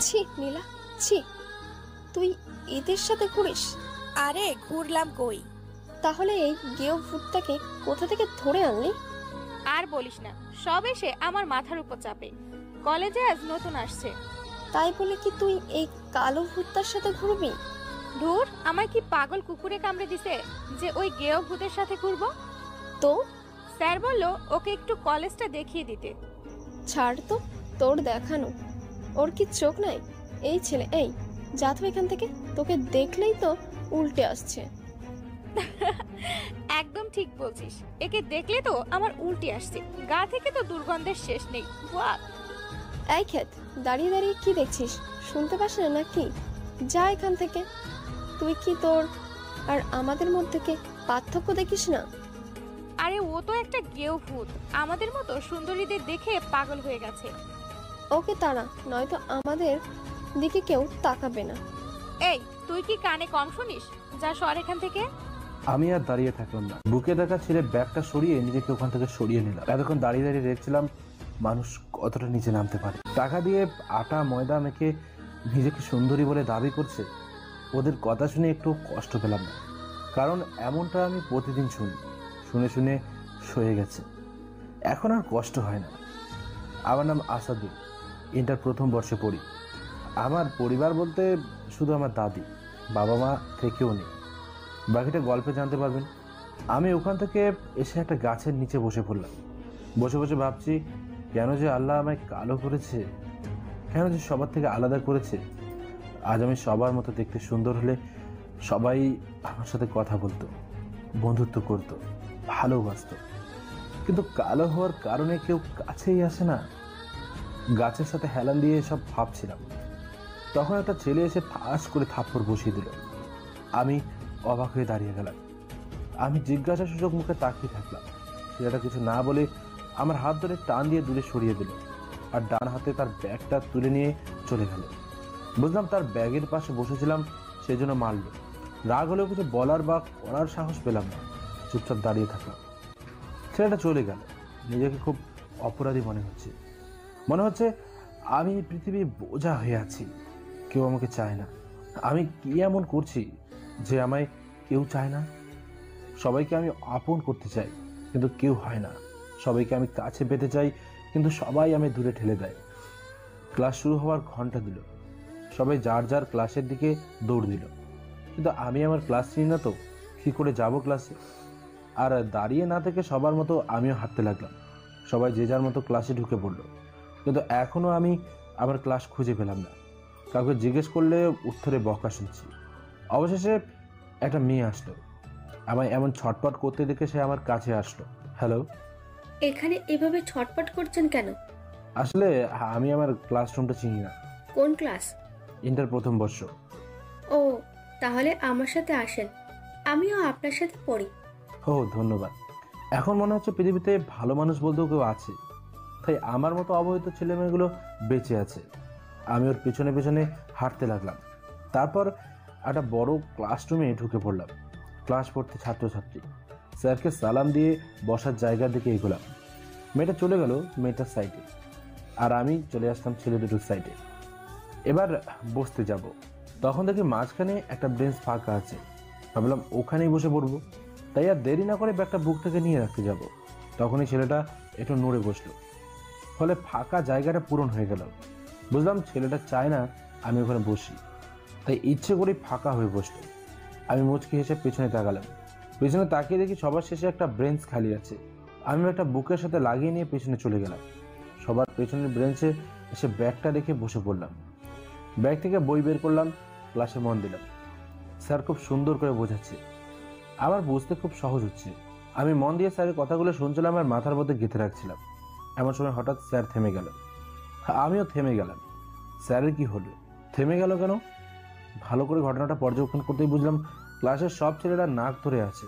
ছি নীলা, ছি, তুই এদের সাথে ঘুরিস? আরে ঘুরলাম কই? তাহলে এই গেও ভূতটাকে কোথা থেকে ধরে আনলি? আর বলিস না, সব এসে আমার মাথার উপর চাপে। কলেজে আজ নতুন আসছে। তাই বলে কি তুই এই কালো ভূতটার সাথে ঘুরবি? ধুর, আমায় কি পাগল কুকুরে কামড়ে দিছে যে ওই গেও ভূতের সাথে ঘুরবো? তো স্যার বললো ওকে একটু কলেজটা দেখিয়ে দিতে। ছাড় তো, তোর দেখানো। ওর কি চোখ নাই? এই ছেলে, এই যা তো এখান থেকে, তোকে দেখলেই তো উল্টে আসছে। একদম ঠিক বলছিস, একে দেখলে তো আমার উল্টে আসছে, গা থেকে তো দুর্গন্ধের শেষ নেই। বাহ! এই ক্ষেত, দাঁড়িয়ে দাঁড়িয়ে কি দেখছিস? শুনতে পাস না নাকি? যা এখান থেকে। তুই কি তোর আর আমাদের মধ্যে কে পার্থক্য দেখিস না? আরে ও তো একটা গেও ভূত, আমাদের মতো সুন্দরীদের দেখে পাগল হয়ে গেছে। ওকে তারা, নয়তো আমাদের দিকে কেউ তাকাবে না। এই, তুই কি কানে কম শুনিস? যা সর এখান থেকে। আমি আর দাঁড়িয়ে থাকলাম না, বুকে দেখা ছেলে ব্যাগটা সরিয়ে নিজেকে ওখান থেকে সরিয়ে নিলাম। এতক্ষণ দাঁড়িয়ে দাঁড়িয়ে দেখছিলাম মানুষ কতটা নিচে নামতে পারে। টাকা দিয়ে আটা ময়দা মেখে নিজেকে সুন্দরী বলে দাবি করছে। ওদের কথা শুনে একটু কষ্ট পেলাম না, কারণ এমনটা আমি প্রতিদিন শুনে শুনে সয়ে গেছে। এখন আর কষ্ট হয় না। আমার নাম আসাদুল, ইন্টার প্রথম বর্ষে পড়ি। আমার পরিবার বলতে শুধু আমার দাদি, বাবা মা থেকেও নেই। বাকিটা গল্পে জানতে পারবেন। আমি ওখান থেকে এসে একটা গাছের নিচে বসে পড়লাম। বসে বসে ভাবছি, কেন যে আল্লাহ আমায় কালো করেছে, কেন যে সবার থেকে আলাদা করেছে। আজ আমি সবার মতো দেখতে সুন্দর হলে সবাই আমার সাথে কথা বলতো, বন্ধুত্ব করতো, ভালোবাসতো। কিন্তু কালো হওয়ার কারণে কেউ কাছেই আসে না। গাছের সাথে হেলান দিয়ে সব ভাবছিলাম, তখন একটা ছেলে এসে ঠাস করে থাপ্পড় বসিয়ে দিল। আমি অবাক হয়ে দাঁড়িয়ে গেলাম। আমি জিজ্ঞাসা সূচক মুখে তাকিয়ে থাকলাম। ছেলেটা কিছু না বলে আমার হাত ধরে টান দিয়ে দূরে সরিয়ে দিল, আর ডান হাতে তার ব্যাগটা তুলে নিয়ে চলে গেল। বুঝলাম তার ব্যাগের পাশে বসেছিলাম সেই জন্য মারল। রাগ হলেও কিছু বলার বা করার সাহস পেলাম না, চুপচাপ দাঁড়িয়ে থাকলাম। ছেলেটা চলে গেল। নিজেকে খুব অপরাধী মনে হচ্ছে আমি পৃথিবী বোঝা হয়ে আছি, কেউ আমাকে চায় না। আমি কি এমন করছি যে আমায় কেউ চায় না? সবাইকে আমি আপন করতে চাই, কিন্তু কেউ হয় না। সবাইকে আমি কাছে পেতে চাই, কিন্তু সবাই আমি দূরে ঠেলে দেয়। ক্লাস শুরু হওয়ার ঘন্টা দিল, সবাই যার যার ক্লাসের দিকে দৌড় দিল, কিন্তু আমি আমার ক্লাস চিনি না তো, কি করে যাব ক্লাসে? আর দাঁড়িয়ে না থেকে সবার মতো আমিও হাঁটতে লাগলাম। সবাই যে যার মতো ক্লাসে ঢুকে পড়লো, কিন্তু এখনো আমি আমার ক্লাস খুঁজে পেলাম না। কাউকে জিজ্ঞেস করলে উত্তরে বকা শুনছি। অবশেষে একটা মেয়ে আসলো, আমায় এমন ছটপট করতে দেখে সে আমার কাছে আসলো। হ্যালো। এখানে এভাবে ছটপট করছেন কেন? আসলে আমি আমার ক্লাসরুমটা চিনি না। কোন ক্লাস? ইন্টার প্রথম বর্ষ। ও, তাহলে আমার সাথে আসেন, আমিও আপনার সাথে পড়ি। ও ধন্যবাদ। এখন মনে হচ্ছে পৃথিবীতে ভালো মানুষ বলতেও কেউ আছে, তাই আমার মতো অবহিত ছেলেমেয়েগুলো বেঁচে আছে। আমি ওর পিছনে পিছনে হাঁটতে লাগলাম। তারপর একটা বড় ক্লাসরুমে ঢুকে পড়লাম। ক্লাস পড়তে ছাত্রছাত্রী। স্যারকে সালাম দিয়ে বসার জায়গার দিকে এগোলাম। মেয়েটা চলে গেল মেয়েটার সাইডে, আর আমি চলে আসলাম ছেলে দুটোর সাইডে। এবার বসতে যাব, তখন দেখি মাঝখানে একটা বেঞ্চ ফাঁকা আছে। ভাবলাম ওখানেই বসে পড়বো, তাই আর দেরি না করে ব্যাগটা বুক থেকে নিয়ে রাখতে যাব। তখনই ছেলেটা একটু নড়ে বসলো, ফলে ফাঁকা জায়গাটা পূরণ হয়ে গেল। বুঝলাম ছেলেটা চায় না আমি ওখানে বসি, তাই ইচ্ছে করে ফাঁকা হয়ে বসলো। আমি মুচকি হেসে পেছনে তাকালাম। পেছনে তাকিয়ে দেখি সবার শেষে একটা ব্রেঞ্চ খালি আছে। আমি একটা বুকের সাথে লাগিয়ে নিয়ে পেছনে চলে গেলাম। সবার পেছনের ব্রেঞ্চে এসে ব্যাগটা রেখে বসে পড়লাম। ব্যাগ থেকে বই বের করলাম, ক্লাসে মন দিলাম। স্যার খুব সুন্দর করে বোঝাচ্ছে, আমার বুঝতে খুব সহজ হচ্ছে। আমি মন দিয়ে স্যারের কথাগুলো শুনছিলাম আর মাথার মধ্যে গেঁথে রাখছিলাম। এমন সময় হঠাৎ স্যার থেমে গেল। আমিও থেমে গেলাম। স্যারের কি হলো? থেমে গেল কেন? ভালো করে ঘটনাটা পর্যবেক্ষণ করতেই বুঝলাম ক্লাসের সব ছেলেরা নাক ধরে আছে।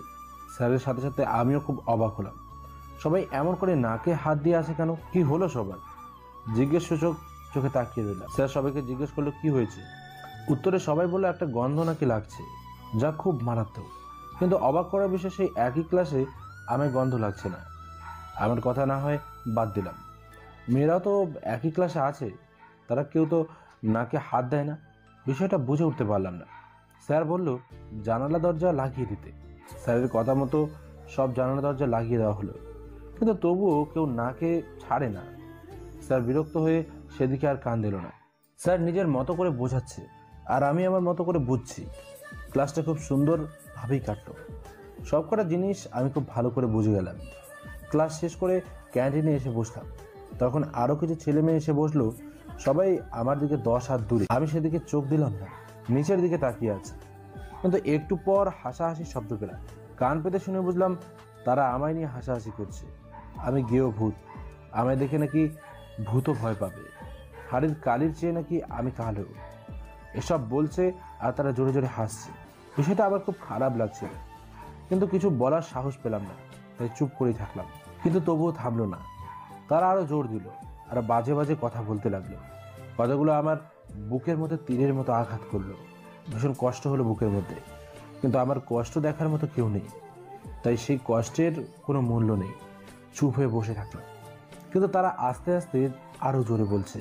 স্যারের সাথে সাথে আমিও খুব অবাক হলাম। সবাই এমন করে নাকে হাত দিয়ে আছে কেন? কি হলো সবার? জিজ্ঞেস সূচক চোখে তাকিয়ে রইলাম। স্যার সবাইকে জিজ্ঞেস করলো কি হয়েছে। উত্তরে সবাই বললো একটা গন্ধ নাকি লাগছে, যা খুব মারাত্মক। কিন্তু অবাক করার বিষয়, সেই একই ক্লাসে আমার গন্ধ লাগছে না। আমার কথা না হয় বাদ দিলাম, মেয়েরাও তো একই ক্লাসে আছে, তারা কেউ তো নাকে হাত দেয় না? বিষয়টা বুঝে উঠতে পারলাম না। স্যার বলল জানালা দরজা লাগিয়ে দিতে। স্যারের কথা মতো সব জানালা দরজা লাগিয়ে দেওয়া হলো, কিন্তু তবুও কেউ নাকে ছাড়ে না। স্যার বিরক্ত হয়ে সেদিকে আর কান দিল না। স্যার নিজের মতো করে বোঝাচ্ছে আর আমি আমার মতো করে বুঝছি। ক্লাসটা খুব সুন্দরভাবেই কাটলো। সব কটা জিনিস আমি খুব ভালো করে বুঝে গেলাম। ক্লাস শেষ করে ক্যান্টিনে এসে বসলাম। তখন আরও কিছু ছেলে মেয়ে এসে বসলো। সবাই আমার দিকে 10 হাত দূরে। আমি সেদিকে চোখ দিলাম না, নিচের দিকে তাকিয়ে আছে। কিন্তু একটু পর হাসাহাসির শব্দ পেলাম। কান পেতে শুনে বুঝলাম তারা আমায় নিয়ে হাসাহাসি করছে। আমি গেও ভূত, আমায় দেখে নাকি ভূতও ভয় পাবে। হাড়ির কালির চেয়ে নাকি আমি কালো, এসব বলছে আর তারা জোরে জোরে হাসছে। বিষয়টা আবার খুব খারাপ লাগছিল, কিন্তু কিছু বলার সাহস পেলাম না, তাই চুপ করেই থাকলাম। কিন্তু তবুও থামলো না। তারা আরো জোর দিল আর বাজে বাজে কথা বলতে লাগলো। কথাগুলো আমার বুকের মধ্যে তীরের মতো আঘাত করলো। ভীষণ কষ্ট হলো বুকের মধ্যে, কিন্তু আমার কষ্ট দেখার মতো কেউ নেই, তাই সেই কষ্টের কোনো মূল্য নেই। চুপ হয়ে বসে থাকলাম। কিন্তু তারা আস্তে আস্তে আরো জোরে বলছে,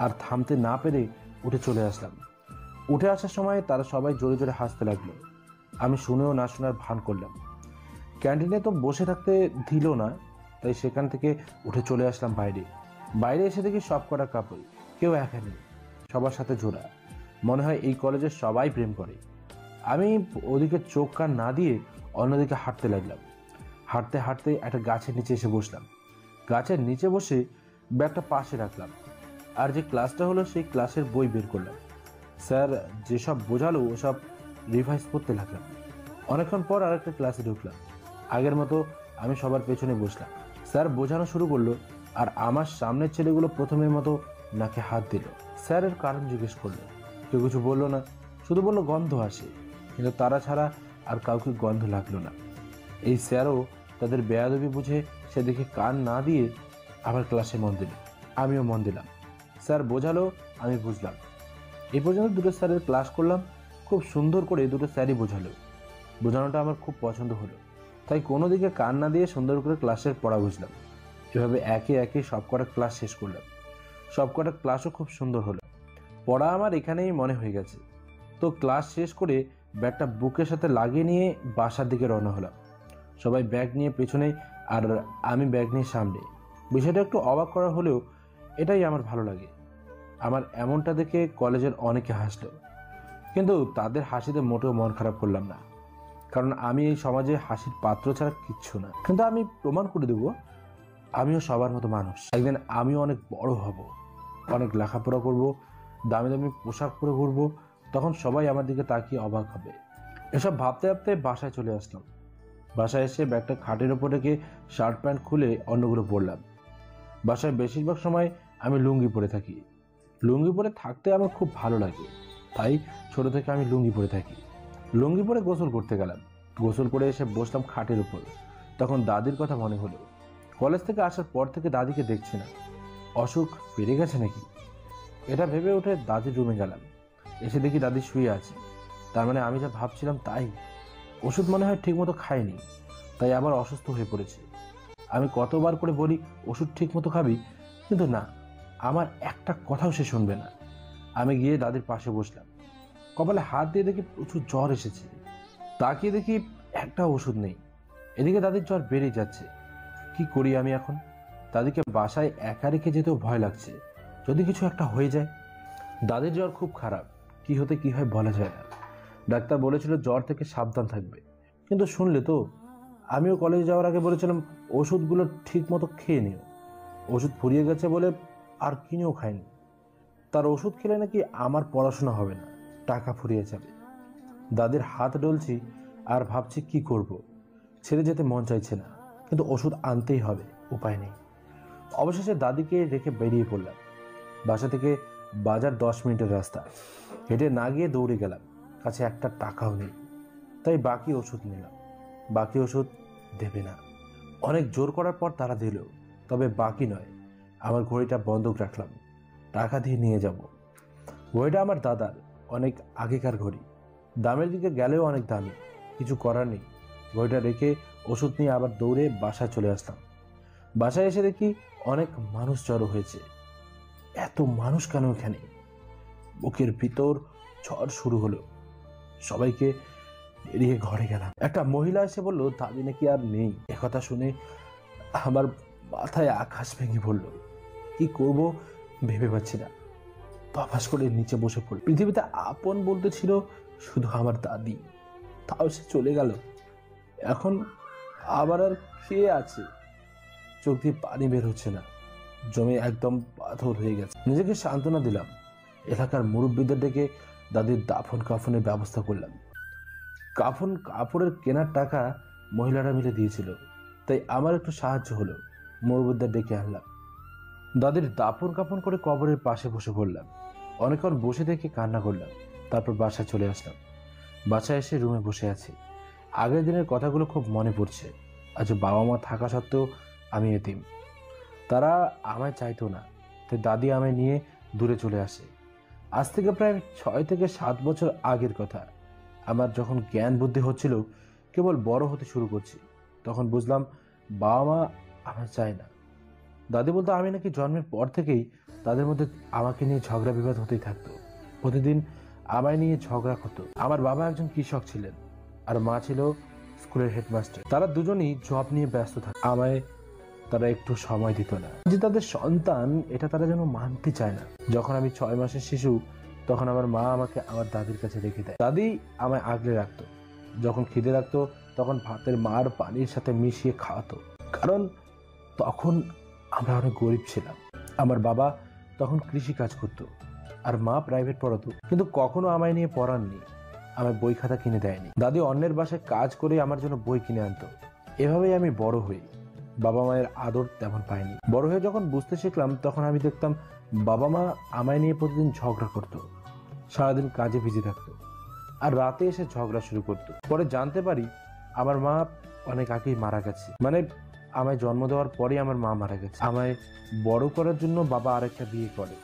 আর থামতে না পেরে উঠে চলে আসলাম। উঠে আসার সময় তারা সবাই জোরে জোরে হাসতে লাগলো। আমি শুনেও না শোনার ভান করলাম। ক্যান্টিনে তো বসে থাকতে দিল না, তাই সেখান থেকে উঠে চলে আসলাম বাইরে। বাইরে এসে দেখি সব কটা কাপল, কেউ একা নেই, সবার সাথে জোড়া। মনে হয় এই কলেজের সবাই প্রেম করে। আমি ওদিকে চোখ কান না দিয়ে অন্যদিকে হাঁটতে লাগলাম। হাঁটতে হাঁটতে একটা গাছের নিচে এসে বসলাম। গাছের নিচে বসে ব্যাগটা পাশে রাখলাম, আর যে ক্লাসটা হলো সেই ক্লাসের বই বের করলাম। স্যার যেসব বোঝালো ওসব রিভাইজ করতে লাগলাম। অনেকক্ষণ পর আরেকটা ক্লাসে ঢুকলাম। আগের মতো আমি সবার পেছনে বসলাম। স্যার বোঝানো শুরু করলো, আর আমার সামনের ছেলেগুলো প্রথমের মতো নাকে হাত দিল। স্যারের কারণ জিজ্ঞেস করলো, কেউ কিছু বললো না, শুধু বললো গন্ধ আসে, কিন্তু তারা ছাড়া আর কাউকে গন্ধ লাগলো না। এই স্যারও তাদের বেয়াদবি বুঝে সেদিকে কান না দিয়ে আবার ক্লাসে মন দিল। আমিও মন দিলাম। স্যার বোঝালো, আমি বুঝলাম। এই পর্যন্ত দুটো স্যারের ক্লাস করলাম। খুব সুন্দর করে দুটো স্যারই বোঝালো। বোঝানোটা আমার খুব পছন্দ হলো, তাই কোনো দিকে কান না দিয়ে সুন্দর করে ক্লাসের পড়া বুঝলাম। এভাবে একে একে সব কটা ক্লাস শেষ করলাম। সব কটা ক্লাসও খুব সুন্দর হলো। পড়া আমার এখানেই মনে হয়ে গেছে। তো ক্লাস শেষ করে ব্যাগটা বুকের সাথে লাগিয়ে নিয়ে বাসার দিকে রওনা হলাম। সবাই ব্যাগ নিয়ে পেছনে আর আমি ব্যাগ নিয়ে সামনে। বিষয়টা একটু অবাক করা হলেও এটাই আমার ভালো লাগে। আমার এমনটা দেখে কলেজের অনেকে হাসলো, কিন্তু তাদের হাসিতে মোটেও মন খারাপ করলাম না, কারণ আমি এই সমাজে হাসির পাত্র ছাড়া কিচ্ছু না। কিন্তু আমি প্রমাণ করে দেবো আমিও সবার মতো মানুষ। একদিন আমিও অনেক বড় হব, অনেক লেখাপড়া করব, দামি দামি পোশাক পরে ঘুরবো, তখন সবাই আমার দিকে তাকিয়ে অবাক হবে। এসব ভাবতে ভাবতে বাসায় চলে আসলাম। বাসায় এসে ব্যাগটা খাটের ওপর রেখে শার্ট প্যান্ট খুলে অন্যগুলো পরলাম। বাসায় বেশিরভাগ সময় আমি লুঙ্গি পরে থাকি। লুঙ্গি পরে থাকতে আমার খুব ভালো লাগে, তাই ছোট থেকে আমি লুঙ্গি পরে থাকি। লুঙ্গি পরে গোসল করতে গেলাম। গোসল করে এসে বসলাম খাটের উপর। তখন দাদির কথা মনে হলো। কলেজ থেকে আসার পর থেকে দাদিকে দেখছি না। অসুখ বেড়ে গেছে নাকি, এটা ভেবে উঠে দাদির রুমে গেলাম। এসে দেখি দাদি শুয়ে আছে। তার মানে আমি যা ভাবছিলাম তাই। ওষুধ মনে হয় ঠিকমতো খাইনি, তাই আবার অসুস্থ হয়ে পড়েছে। আমি কতবার করে বলি ওষুধ ঠিকমতো খাবি, কিন্তু না, আমার একটা কথাও সে শুনবে না। আমি গিয়ে দাদির পাশে বসলাম। কপালে হাত দিয়ে দেখি প্রচুর জ্বর এসেছে। তাকিয়ে দেখি একটা ওষুধ নেই। এদিকে দাদির জ্বর বেড়ে যাচ্ছে। কি করি আমি এখন? দাদিকে বাসায় একা রেখে যেতেও ভয় লাগছে, যদি কিছু একটা হয়ে যায়। দাদির জ্বর খুব খারাপ, কি হতে কি হয় বলা যায় না। ডাক্তার বলেছিল জ্বর থেকে সাবধান থাকবে, কিন্তু শুনলে তো। আমিও কলেজে যাওয়ার আগে বলেছিলাম ওষুধগুলো ঠিক মতো খেয়ে নিও। ওষুধ ফুরিয়ে গেছে বলে আর কিনেও খাইনি। তার ওষুধ খেলে নাকি আমার পড়াশোনা হবে না, টাকা ফুরিয়ে যাবে। দাদির হাত ডলছি আর ভাবছি কি করব। ছেড়ে যেতে মন চাইছে না, কিন্তু ওষুধ আনতেই হবে, উপায় নেই। অবশেষে দাদিকে রেখে বেরিয়ে পড়লাম। বাসা থেকে বাজার 10 মিনিটের রাস্তা। হেঁটে না গিয়ে দৌড়ে গেলাম। কাছে একটা টাকাও নেই, তাই বাকি ওষুধ নিলাম। বাকি ওষুধ দেবে না। অনেক জোর করার পর তারা দিল, তবে বাকি নয়। আমার ঘড়িটা বন্ধক রাখলাম, টাকা দিয়ে নিয়ে যাব। ঘড়িটা আমার দাদার, অনেক আগেকার ঘড়ি। দামের দিকে গেলেও অনেক দামি, কিছু করার নেই। ঘড়িটা রেখে ওষুধ নিয়ে আবার দৌড়ে বাসায় চলে আসলাম। বাসায় এসে দেখি অনেক মানুষ জড়ো হয়েছে। এত মানুষ কেন এখানে? বুকের ভিতর ঝড় শুরু হলো। সবাইকে এড়িয়ে ঘরে গেলাম। একটা মহিলা এসে বলল দাদি নাকি আর নেই। একথা শুনে আমার মাথায় আকাশ ভেঙে পড়লো। কি করব ভেবে পাচ্ছি না। তফাস করে নিচে বসে পড়ল। পৃথিবীতে আপন বলতে ছিল শুধু আমার দাদি, তাও সে চলে গেল। এখন আবার আর কে আছে? চোখ দিয়ে পানি বের হচ্ছে না, জমে একদম পাথর হয়ে গেছে। নিজেকে সান্ত্বনা দিলাম। এলাকার মুরব্বীদের ডেকে দাদির দাফন কাফনের ব্যবস্থা করলাম। কাপড়ের কেনার টাকা মহিলারা মিলে দিয়েছিল, তাই আমার একটু সাহায্য হলো। মুরব্বীদের ডেকে আনলাম। দাদির দাফন কাফন করে কবরের পাশে বসে পড়লাম। অনেকক্ষণ বসে থেকে কান্না করলাম। তারপর বাসায় চলে আসলাম। বাসায় এসে রুমে বসে আছি। আগের দিনের কথাগুলো খুব মনে পড়ছে। আজ বাবা মা থাকা সত্ত্বেও আমি এতিম। তারা আমায় চাইতো না, তাই দাদি আমায় নিয়ে দূরে চলে আসে। আজ থেকে প্রায় 6 থেকে 7 বছর আগের কথা। আমার যখন জ্ঞান বুদ্ধি হচ্ছিল, কেবল বড় হতে শুরু করছি, তখন বুঝলাম বাবা মা আমায় চায় না। দাদি বলতো আমি নাকি জন্মের পর থেকেই তাদের মধ্যে আমাকে নিয়ে ঝগড়া বিবাদ হতেই থাকতো। প্রতিদিন আমায় নিয়ে ঝগড়া হতো। আমার বাবা একজন কৃষক ছিলেন আর মা ছিল স্কুলের হেডমাস্টার। তারা দুজনই জব নিয়ে ব্যস্ত থাকে। আমায় তারা একটু সময় দিত না। যে তাদের সন্তান এটা তারা যেন মানতে চায় না। যখন আমি 6 মাসের শিশু, তখন আমার মা আমাকে আমার দাদির কাছে রেখে দেয়। দাদি আমায় আগলে রাখতো। যখন খিদে লাগতো তখন ভাতের মার পানির সাথে মিশিয়ে খাওয়াতো। কারণ তখন আমরা অনেক গরিব ছিলাম। আমার বাবা তখন কৃষি কাজ করতো আর মা প্রাইভেট পড়াতো, কিন্তু কখনো আমায় নিয়ে পড়াননি। আমায় বই খাতা কিনে দেয়নি। দাদি অন্যের বাসায় কাজ করে আমার জন্য বই কিনে আনতো। এভাবেই আমি বড় হই। বাবা মায়ের আদর তেমন পাইনি। বড় হয়ে যখন বুঝতে শিখলাম, তখন আমি দেখতাম বাবা মা আমায় নিয়ে প্রতিদিন ঝগড়া করতো। সারাদিন কাজে বিজি থাকতো আর রাতে এসে ঝগড়া শুরু করতো। পরে জানতে পারি আমার মা অনেক আগেই মারা গেছে। মানে আমায় জন্ম দেওয়ার পরেই আমার মা মারা গেছে। আমায় বড় করার জন্য বাবা আরেকটা বিয়ে করে,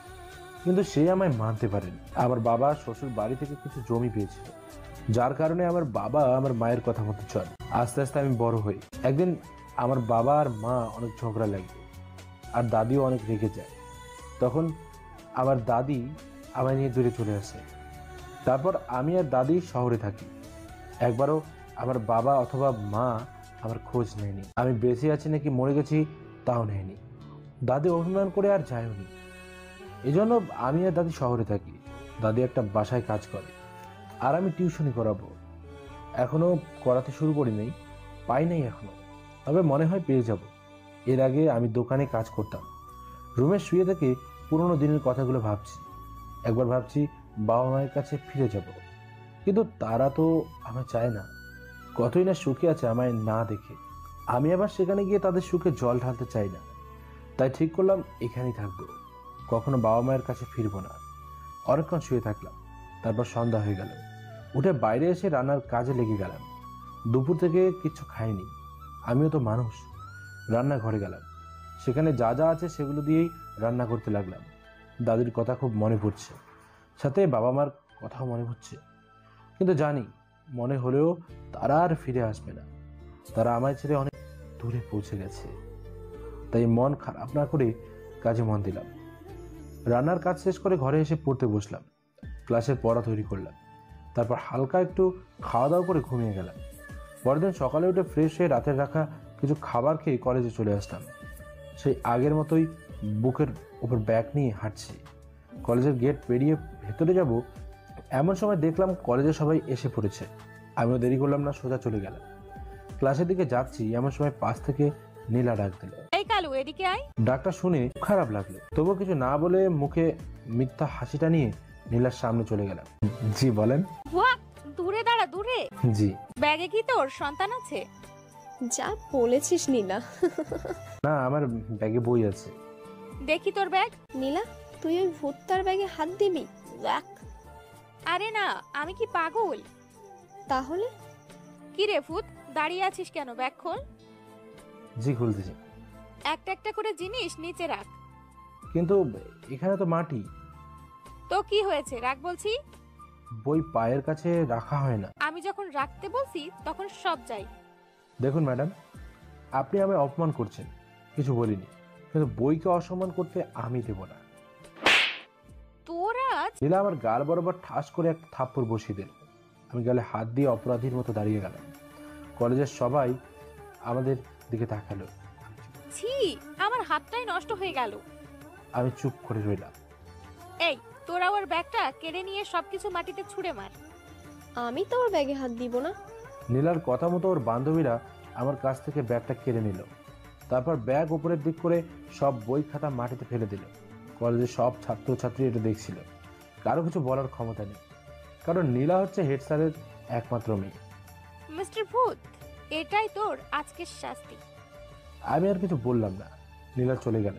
কিন্তু সে আমায় মানতে পারেনি। আমার বাবা শ্বশুর বাড়ি থেকে কিছু জমি পেয়েছিল, যার কারণে আমার বাবা আমার মায়ের কথা মতো চলে। আস্তে আস্তে আমি বড় হই। একদিন আমার বাবা আর মা অনেক ঝগড়া লাগে আর দাদিও অনেক রেগে যায়। তখন আমার দাদি আমায় নিয়ে দূরে চলে আসে। তারপর আমি আর দাদি শহরে থাকি। একবারও আমার বাবা অথবা মা আমার খোঁজ নেয়নি। আমি বেঁচে আছি নাকি মরে গেছি তাও নেয়নি। দাদি অভিমান করে আর যায়নি। এই জন্য আমি আর দাদি শহরে থাকি। দাদি একটা বাসায় কাজ করে আর আমি টিউশনি করাবো। এখনো করাতে শুরু করিনি, পাই নাই এখনো, তবে মনে হয় পেয়ে যাব। এর আগে আমি দোকানে কাজ করতাম। রুমে শুয়ে থেকে পুরোনো দিনের কথাগুলো ভাবছি। একবার ভাবছি বাবা মায়ের কাছে ফিরে যাব, কিন্তু তারা তো আমায় চায় না। কতই না সুখে আছে আমায় না দেখে। আমি আবার সেখানে গিয়ে তাদের সুখে জল ঢালতে চাই না। তাই ঠিক করলাম এখানেই থাকবো, কখনো বাবা মায়ের কাছে ফিরবো না। অনেকক্ষণ শুয়ে থাকলাম। তারপর সন্ধ্যা হয়ে গেল। উঠে বাইরে এসে রান্নার কাজে লেগে গেলাম। দুপুর থেকে কিচ্ছু খাইনি। আমিও তো মানুষ। রান্নাঘরে গেলাম। সেখানে যা যা আছে সেগুলো দিয়েই রান্না করতে লাগলাম। দাদির কথা খুব মনে পড়ছে, সাথে বাবা মার কথাও মনে হচ্ছে। কিন্তু জানি মনে হলেও তারা আর ফিরে আসবে না। তারা আমায় ছেড়ে অনেক দূরে পৌঁছে গেছে। তাই মন খারাপ না করে কাজে মন দিলাম। রান্নার কাজ শেষ করে ঘরে এসে পড়তে বসলাম। ক্লাসের পড়া তৈরি করলাম। তারপর হালকা একটু খাওয়া দাওয়া করে ঘুমিয়ে গেলাম। পরের দিন সকালে উঠে ফ্রেশ হয়ে রাতের রাখা কিছু খাবার খেয়ে কলেজে চলে আসলাম। সেই আগের মতোই বুকের উপর ব্যাগ নিয়ে হাঁটছি। কলেজের গেট পেরিয়ে ভেতরে যাব, এমন সময় দেখলাম কলেজে সবাই এসে পড়েছে। আমিও দেরি করলাম না, সোজা চলে গেলাম। ক্লাসের দিকে যাচ্ছি, এমন সময় পাশ থেকে নীলা ডাক দিল। এই কালু, এদিকে আয়। ডাকটা শুনে খারাপ লাগলো, তবুও কিছু না বলে মুখে মিথ্যা হাসিটা নিয়ে নীলার সামনে চলে গেলাম। জি বলেন। ওয়া, দূরে দাঁড়া, দূরে। জি। ব্যাগে কি তোর সন্তান আছে? যা বলেছিস নীলা। না, আমার ব্যাগে বই আছে। দেখি তোর ব্যাগ। নীলা, তুই ওই ভূতটার ব্যাগে হাত দিবি? ওয়াক। আরে না, আমি কি পাগল? তাহলে কি রে ভূত, দাঁড়িয়ে আছিস কেন? ব্যাগ খোল। জি খুলতেছি। একটা একটা করে জিনিস নিচে রাখ। কিন্তু এখানে তো মাটি। তো কি হয়েছে, রাখ বলছি। বই পায়ের কাছে রাখা হয় না। আমি যখন রাখতে বলছি তখন সব যাই। দেখুন ম্যাডাম, আপনি আমায় অপমান করছেন, কিছু বলিনি, কিন্তু বইকে অসম্মান করতে আমি দেব না। তোরা আজ? নীলা আমার গাল বরাবর ঠাস করে এক থাপ্পড় বসিয়ে দিল। আমি গালে হাত দিয়ে অপরাধীর মতো দাঁড়িয়ে গেলাম। কলেজের সবাই আমাদের দিকে তাকালো। ছি, আমার হাতটাই নষ্ট হয়ে গেল। আমি চুপ করে রইলাম। এই, তোরা ওর ব্যাগটা কেড়ে নিয়ে সবকিছু মাটিতে ছুঁড়ে মার। আমি তোর ব্যাগে হাত দিব না। নীলার কথা মতো ওর বান্ধবীরা আমার কাছ থেকে ব্যাগটা কেড়ে নিল। তারপর ব্যাগ উপরের দিক করে সব বই খাতা মাটিতে ফেলে দিল। কলেজের সব ছাত্রছাত্রী এটা দেখছিল। কারো কিছু বলার ক্ষমতা নেই, কারণ নীলা হচ্ছে হেড স্যারের একমাত্র মেয়ে। মিস্টার ভূত, এটাই তোর আজকের শাস্তি। আমি আর কিছু বললাম না। নীলা চলে গেল।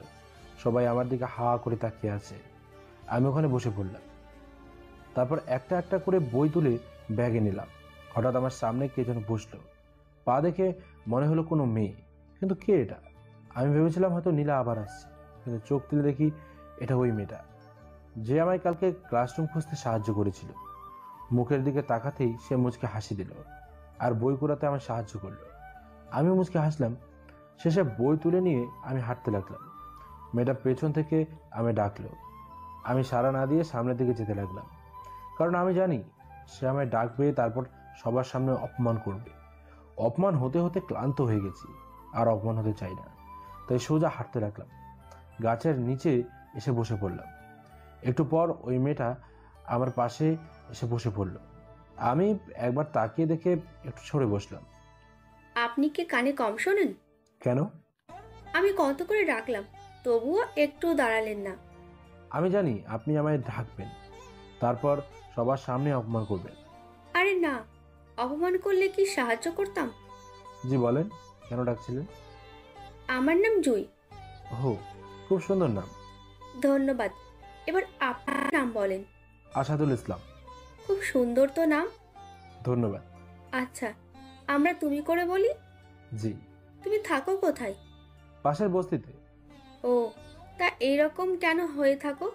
সবাই আমার দিকে হা করে তাকিয়ে আছে। আমি ওখানে বসে পড়লাম। তারপর একটা একটা করে বই তুলে ব্যাগে নিলাম। হঠাৎ আমার সামনে কে যেন বসলো। পা দেখে মনে হলো কোনো মেয়ে, কিন্তু কে এটা? আমি ভেবেছিলাম হয়তো নীলা আবার আসছে, কিন্তু চোখ তুলে দেখি এটা ওই মেয়েটা যে আমায় কালকে ক্লাসরুম খুঁজতে সাহায্য করেছিল। মুখের দিকে তাকাতেই সে মুচকে হাসি দিল আর বই কুড়াতে আমার সাহায্য করলো। আমি মুচকে হাসলাম। শেষে বই তুলে নিয়ে আমি হাঁটতে লাগলাম। মেয়েটা পেছন থেকে আমি ডাকলো। আমি সাড়া না দিয়ে সামনের দিকে যেতে লাগলাম, কারণ আমি জানি সে আমায় ডাকবে, তারপর সবার সামনে অপমান করবে। অপমান হতে হতে ক্লান্ত হয়ে গেছি, আর অপমান হতে চাই না। তাই সোজা হাঁটতে লাগলাম। গাছের নিচে এসে বসে পড়লাম। একটু পর ওই মেয়েটা আমার পাশে এসে বসে পড়ল। আমি একবার তাকিয়ে দেখে একটু সরে বসলাম। আপনি কি কানে কম শোনেন? কেন? আমি কত করে ডাকলাম, তবুও একটু দাঁড়ালেন না। আমি জানি আপনি আমায় ডাকবেন, তারপর সবার সামনে অপমান করবেন। আরে না, অপমান করলে কি সাহায্য করতাম? জি বলেন, কেন ডাকছিলেন? আমার নাম জুই। ও, খুব সুন্দর নাম। ধন্যবাদ। এবার আপনার নাম বলেন। আসাদুল ইসলাম। খুব সুন্দর তো নাম। ধন্যবাদ। আচ্ছা, আমরা তুমি করে বলি। জি। তুমি থাকো কোথায়? পাশের বস্তিতে। ও, তা এইরকম কেন হয়ে থাকো?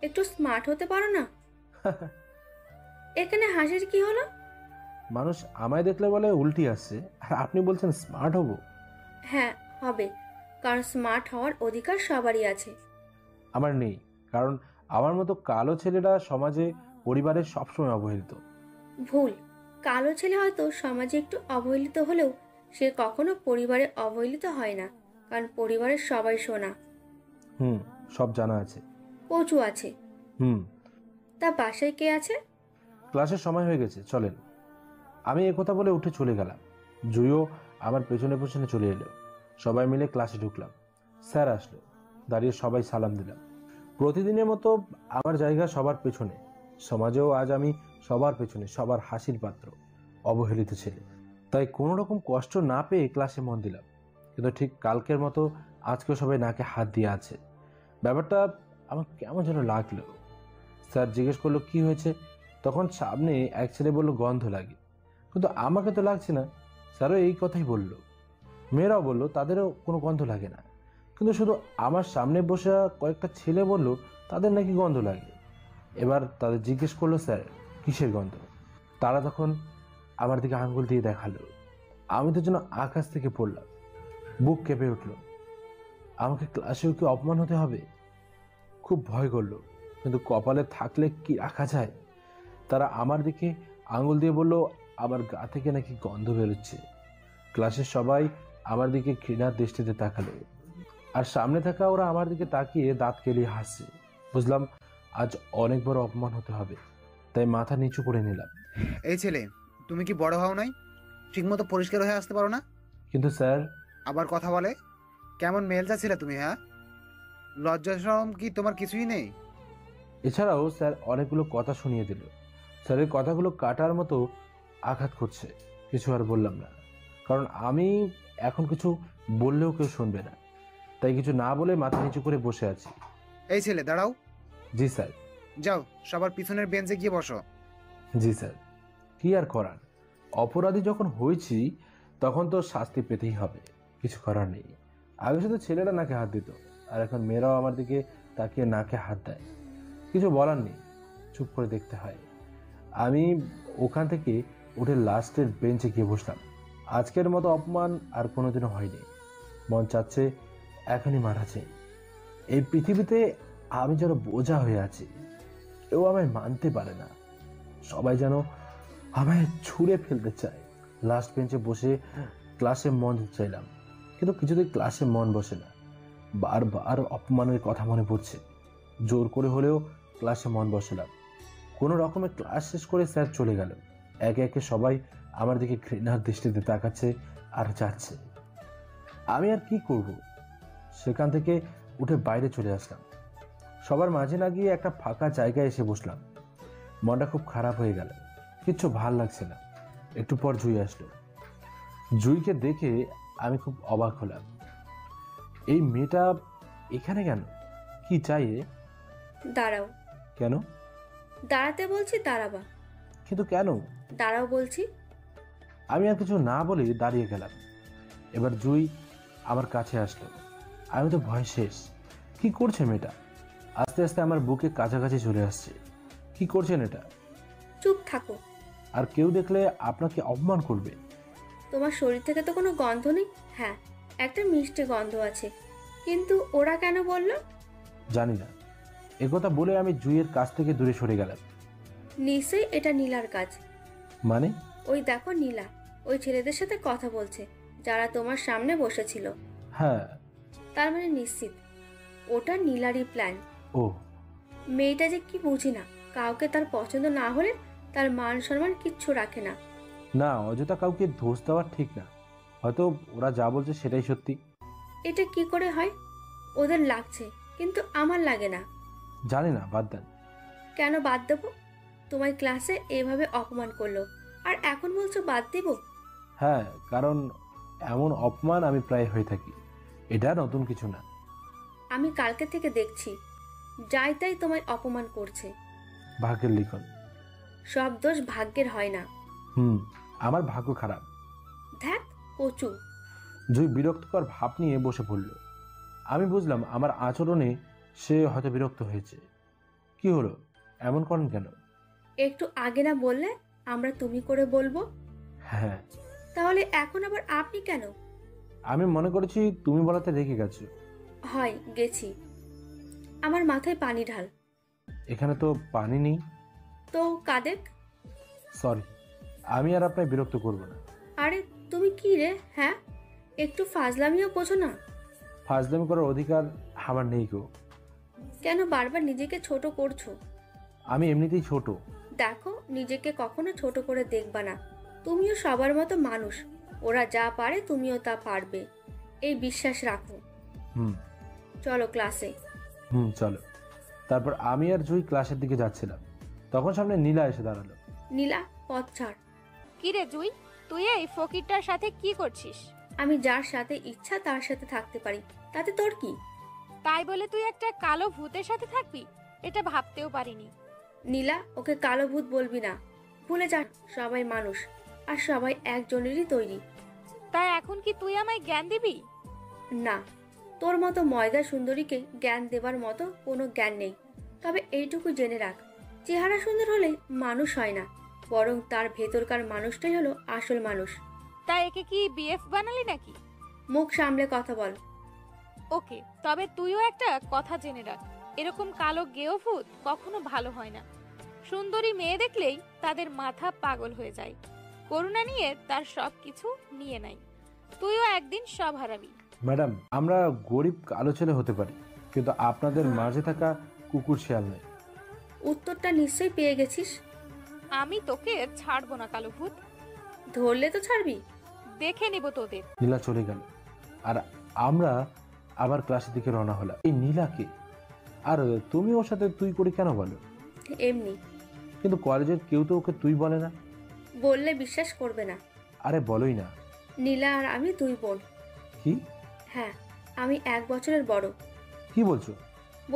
একটু স্মার্ট হতে পারো না? এখানে হাসির কি হলো? মানুষ আমায় দেখলে বলে উল্টি আসছে, আর আপনি বলছেন স্মার্ট হব। হ্যাঁ, হবে, কারণ স্মার্ট হওয়ার অধিকার সবারই আছে। আমার নেই, কারণ আমার মতো কালো ছেলেরা সমাজে, পরিবারের সবসময় অবহেলিত। ভুল। কালো ছেলে হয়তো সমাজে একটু অবহেলিত হলেও সে কখনো পরিবারে অবহেলিত হয় না, কারণ পরিবারের সবাই সোনা। সব জানা আছে। কচু আছে। তা বাসায় কে আছে? ক্লাসের সময় হয়ে গেছে, চলেন। আমি একথা বলে উঠে চলে গেলাম। জুইও আমার পেছনে পেছনে চলে এলো। সবাই মিলে ক্লাসে ঢুকলাম। স্যার আসলো। দাঁড়িয়ে সবাই সালাম দিলাম। প্রতিদিনের মতো আমার জায়গা সবার পেছনে। সমাজেও আজ আমি সবার পেছনে, সবার হাসির পাত্র, অবহেলিত ছেলে। তাই কোনো রকম কষ্ট না পেয়ে ক্লাসে মন দিলাম। কিন্তু ঠিক কালকের মতো আজকেও সবাই নাকে হাত দিয়ে আছে। ব্যাপারটা আমার কেমন যেন লাগলো। স্যার জিজ্ঞেস করলো কি হয়েছে। তখন সামনে এক ছেলে বলল গন্ধ লাগে, কিন্তু আমাকে তো লাগছে না। স্যারও এই কথাই বলল। মেয়েরাও বলল তাদেরও কোনো গন্ধ লাগে না, কিন্তু শুধু আমার সামনে বসে কয়েকটা ছেলে বলল তাদের নাকি গন্ধ লাগে। এবার তাদের জিজ্ঞেস করলো স্যার কিসের গন্ধ। তারা তখন আমার দিকে আঙ্গুল দিয়ে দেখালো। আমি তো যেন আকাশ থেকে পড়লাম। বুক কেঁপে উঠল। আমাকে ক্লাসেও কি অপমান হতে হবে? খুব ভয় করলো, কিন্তু কপালে থাকলে কি রাখা যায়। তারা আমার দিকে আঙুল দিয়ে বলল আমার গা থেকে নাকি গন্ধ বেরোচ্ছে। ক্লাসের সবাই আমার দিকে ঘৃণার দৃষ্টিতে তাকালো, আর সামনে থাকা ওরা আমার দিকে তাকিয়ে দাঁত কেলিয়ে হাসছে। বুঝলাম আজ অনেক বড় অপমান হতে হবে, তাই মাথা নিচু করে নিলাম। এই ছেলে, তুমি কি বড় হও নাই? ঠিকমতো পরিষ্কার হয়ে আসতে পারো না? কিন্তু স্যার। আবার কথা বলে? কেমন মেলটা ছিলে তুমি, হ্যাঁ? লজ্জা শরম কি তোমার কিছুই নেই? এছাড়াও স্যার অনেকগুলো কথা শুনিয়ে দিল। স্যারের কথাগুলো কাটার মতো আঘাত করছে। কিছু আর বললাম না, কারণ আমি এখন কিছু বললেও কেউ শুনবে না। তাই কিছু না বলে মাথা নিচু করে বসে আছি। এই ছেলে, দাঁড়াও। জি স্যার। যাও, সবার পিছনের বেঞ্চে গিয়ে বসো। জি স্যার। কি আর করার, অপরাধী যখন হয়েছি তখন তো শাস্তি পেতেই হবে, কিছু করার নেই। আগে শুধু ছেলেরা নাকে হাত দিত, আর এখন মেয়েরাও আমার দিকে তাকিয়ে নাকে হাত দেয়। কিছু বলার নেই, চুপ করে দেখতে হয়। আমি ওখান থেকে উঠে লাস্টের বেঞ্চে গিয়ে বসলাম। আজকের মতো অপমান আর কোনোদিনও হয়নি। মন চাচ্ছে এখনই মারা চাই। এই পৃথিবীতে আমি যেন বোঝা হয়ে আছি। কেউ আমায় মানতে পারে না। সবাই যেন আমায় ছুঁড়ে ফেলতে চায়। লাস্ট বেঞ্চে বসে ক্লাসে মন দিতে চাইলাম, কিন্তু কিছুতেই ক্লাসে মন বসে না। বারবার অপমানের কথা মনে পড়ছে। জোর করে হলেও ক্লাসে মন বসালাম। কোনো রকমে ক্লাস শেষ করে স্যার চলে গেল। একে একে সবাই আমার দিকে ঘৃণার দৃষ্টিতে তাকাচ্ছে আর যাচ্ছে। আমি আর কি করব? সেখান থেকে উঠে বাইরে চলে আসলাম। সবার মাঝে না গিয়ে একটা ফাঁকা জায়গায় এসে বসলাম। মনটা খুব খারাপ হয়ে গেল, কিচ্ছু ভাল লাগছে না। একটু পর জুই আসলো। জুইকে দেখে আমি খুব অবাক হলাম। এই মেয়েটা এখানে কেন? কি চাই এ? দাঁড়াও। কেন? দাঁড়াতে বলছি, দাঁড়াবা। কিন্তু কেন? দাঁড়াও বলছি। আমি আর কিছু না বলে দাঁড়িয়ে গেলাম। এবার জুই আমার কাছে আসলো। আমি তো ভয় শেষ। কি করছে মেয়েটা? আস্তে আস্তে আমার বুকে কাছাকাছি চলে আসছে। কি করছেন এটা? চুপ থাকো। আর কেউ দেখলে আপনাকে অপমান করবে। তোমার শরীর থেকে তো কোনো গন্ধ নেই। হ্যাঁ, একটা মিষ্টি গন্ধ আছে, কিন্তু ওরা কেন বললো? জানি না। একথা বলে আমি জুইয়ের কাছ থেকে দূরে সরে গেলাম। নিশ্চয়ই এটা নীলার কাজ। মানে? ওই দেখো, নীলা ওই ছেলেদের সাথে কথা বলছে যারা তোমার সামনে বসেছিল। হ্যাঁ। তার মানে নিশ্চিত ওটা নীলারই প্ল্যান। ও। মেয়েটা যে কি বুঝি না, কাউকে তার পছন্দ না হলে তার মান সম্মান কিচ্ছু রাখে না। না, অযথা কাউকে দোষ দেওয়া ঠিক না। হয়তো ওরা যা বলছে সেটাই সত্যি। এটা কি করে হয়? ওদের লাগছে, কিন্তু আমার লাগে না। জানি না, বাদ দেন। কেন বাদ দেবো? তোমার ক্লাসে এভাবে অপমান করলো, আর এখন বলছো বাদ দেব? হ্যাঁ, কারণ এমন অপমান আমি প্রায় হয়ে থাকি। এটা নতুন কিছু না। আমি কালকে থেকে দেখছি যাই তাই তোমায় অপমান করছে। ভাগ্যের লিখন। সব দোষ ভাগ্যের হয় না। আমার ভাগ্য খারাপ। ধ্যাত কচু। জুই বিরক্তকর ভাব নিয়ে বসে পড়ল। আমি বুঝলাম আমার আচরণে সে হয়তো বিরক্ত হয়েছে। কি হলো? এমন করেন কেন? একটু আগে না বললে আমরা তুমি করে বলবো? হ্যাঁ। তাহলে এখন আবার আপনি কেন? আমি মনে করেছি তুমি বলাতে রেখে গেছো। হয় গেছি। আমার মাথায় পানি ঢাল। এখানে তো পানি নেই। তো কাদেক। সরি, আমি আর আপনাকে বিরক্ত করব না। আরে তুমি কি রে? হ্যাঁ, একটু ফাজলামিও বোঝো না? ফাজলামি করার অধিকার আমার নেই গো। কেন বারবার নিজেকে ছোট করছো? আমি এমনিতেই ছোট। দেখো, নিজেকে কখনো ছোট করে দেখবা না। তুমিও সবার মতো মানুষ। ওরা যা পারে তুমিও তা পারবে, এই বিশ্বাস রাখো। হুম। চলো ক্লাসে। চলো। তারপর আমি আর জুই ক্লাসের দিকে যাচ্ছিলাম, তখন সামনে নীলা এসে দাঁড়ালো। নীলা, পথ ছাড়। কি রে জুই, তুই এই ফকিরটার সাথে কি করছিস? আমি যার সাথে ইচ্ছা তার সাথে থাকতে পারি, তাতে তোর কি? তাই বলে তুই একটা কালো ভূতের সাথে থাকবি? এটা ভাবতেও পারিনি। নীলা, ওকে কালো ভূত বলবি না। ভুলে যা, সবাই মানুষ, আর সবাই একজনেরই তৈরি। তাই এখন কি তুই আমায় জ্ঞান দিবি? না, তোর মতো ময়দা সুন্দরীকে জ্ঞান দেবার মতো কোনো জ্ঞান নেই। তবে এইটুকু জেনে রাখ, চেহারা সুন্দর হলে মানুষ হয় না, বরং তার ভেতরকার মানুষটাই হলো আসল মানুষ। তাই একে কি বিএফ বানালি নাকি? মুখ সামলে কথা বল। ওকে, তবে তুইও একটা কথা জেনে রাখ, এরকম কালো গেও ভূত কখনো ভালো হয় না। সুন্দরী মেয়ে দেখলেই তাদের মাথা পাগল হয়ে যায়, করুণা নিয়ে তার সব কিছু নিয়ে নেয়। তুইও একদিন সব হারাবি। ম্যাডাম, আমরা গরিব কালো ছেলে হতে পারি, কিন্তু আপনাদের মাঝে থাকা কুকুর শিয়াল নেই। উত্তরটা নিশ্চয়ই পেয়ে গেছিস। আমি তোকে ছাড়বো না কালো ভূত। ধরলে তো ছাড়বি। দেখে নিব তোদের। নীলা চলে গেল, আর আমরা আবার ক্লাসের দিকে রওনা হলাম। এই নীলাকে, আর তুমি ওর সাথে তুই করে কেন বলো? এমনি। কিন্তু কলেজের কেউ তো ওকে তুই বলে না। বললে বিশ্বাস করবে না। আরে বলোই না। নীলা আর আমি দুই বোন। কি? হ্যাঁ, আমি 1 বছরের বড়। কি বলছো?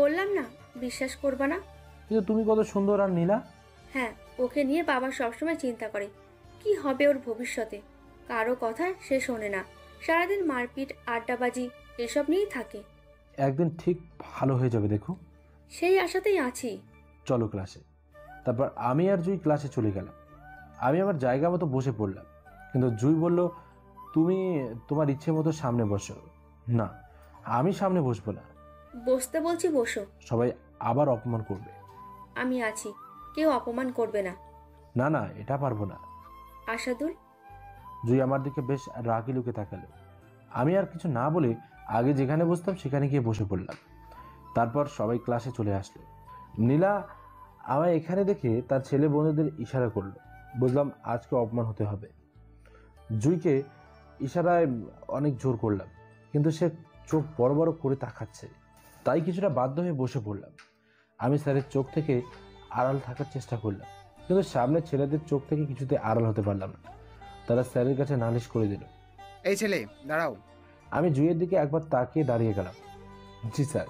বললাম না, বিশ্বাস করবা না। কিন্তু তুমি কত সুন্দর। আর নীলা? হ্যাঁ, ওকে নিয়ে বাবা সবসময় চিন্তা করে কি হবে ওর ভবিষ্যতে। কারো কথা সে শোনে না, সারাদিন মারপিট আড্ডাবাজি এসব নিয়েই থাকে। একদিন ঠিক ভালো হয়ে যাবে, দেখো। সেই আশাতেই আছি। চলো ক্লাসে। তারপর আমি আর জুই ক্লাসে চলে গেলাম। আমি আমার জায়গা মতো বসে পড়লাম, কিন্তু জুই বলল, তুমি তোমার ইচ্ছে মতো সামনে বসো। না, আমি সামনে বসবো না। বসতে বলছি বসো। সবাই আবার অপমান করবে। আমি আছি, কেউ অপমান করবে না। না না, এটা পারবো না। আশাদুল, জুই আমার দিকে বেশ রাগি লুকে তাকালো। আমি আর কিছু না বলে আগে যেখানে বসতাম সেখানে গিয়ে বসে পড়লাম। তারপর সবাই ক্লাসে চলে আসলো। নীলা আমায় এখানে দেখে তার ছেলে বন্ধুদের ইশারা করলো। বুঝলাম আজকে অপমান হতে হবে। জুইকে ইশারায় অনেক জোর করলাম, কিন্তু সে চোখ বড় বড় করে তাকাচ্ছে। তাই কিছুটা বাধ্য হয়ে বসে পড়লাম। আমি স্যারের চোখ থেকে আড়াল থাকার চেষ্টা করলাম, কিন্তু সামনের ছেলেদের চোখ থেকে কিছুতে আড়াল হতে পারলাম না। তারা স্যারের কাছে নালিশ করে দিল। এই ছেলে দাঁড়াও। আমি জুইয়ের দিকে একবার তাকিয়ে দাঁড়িয়ে গেলাম। জি স্যার।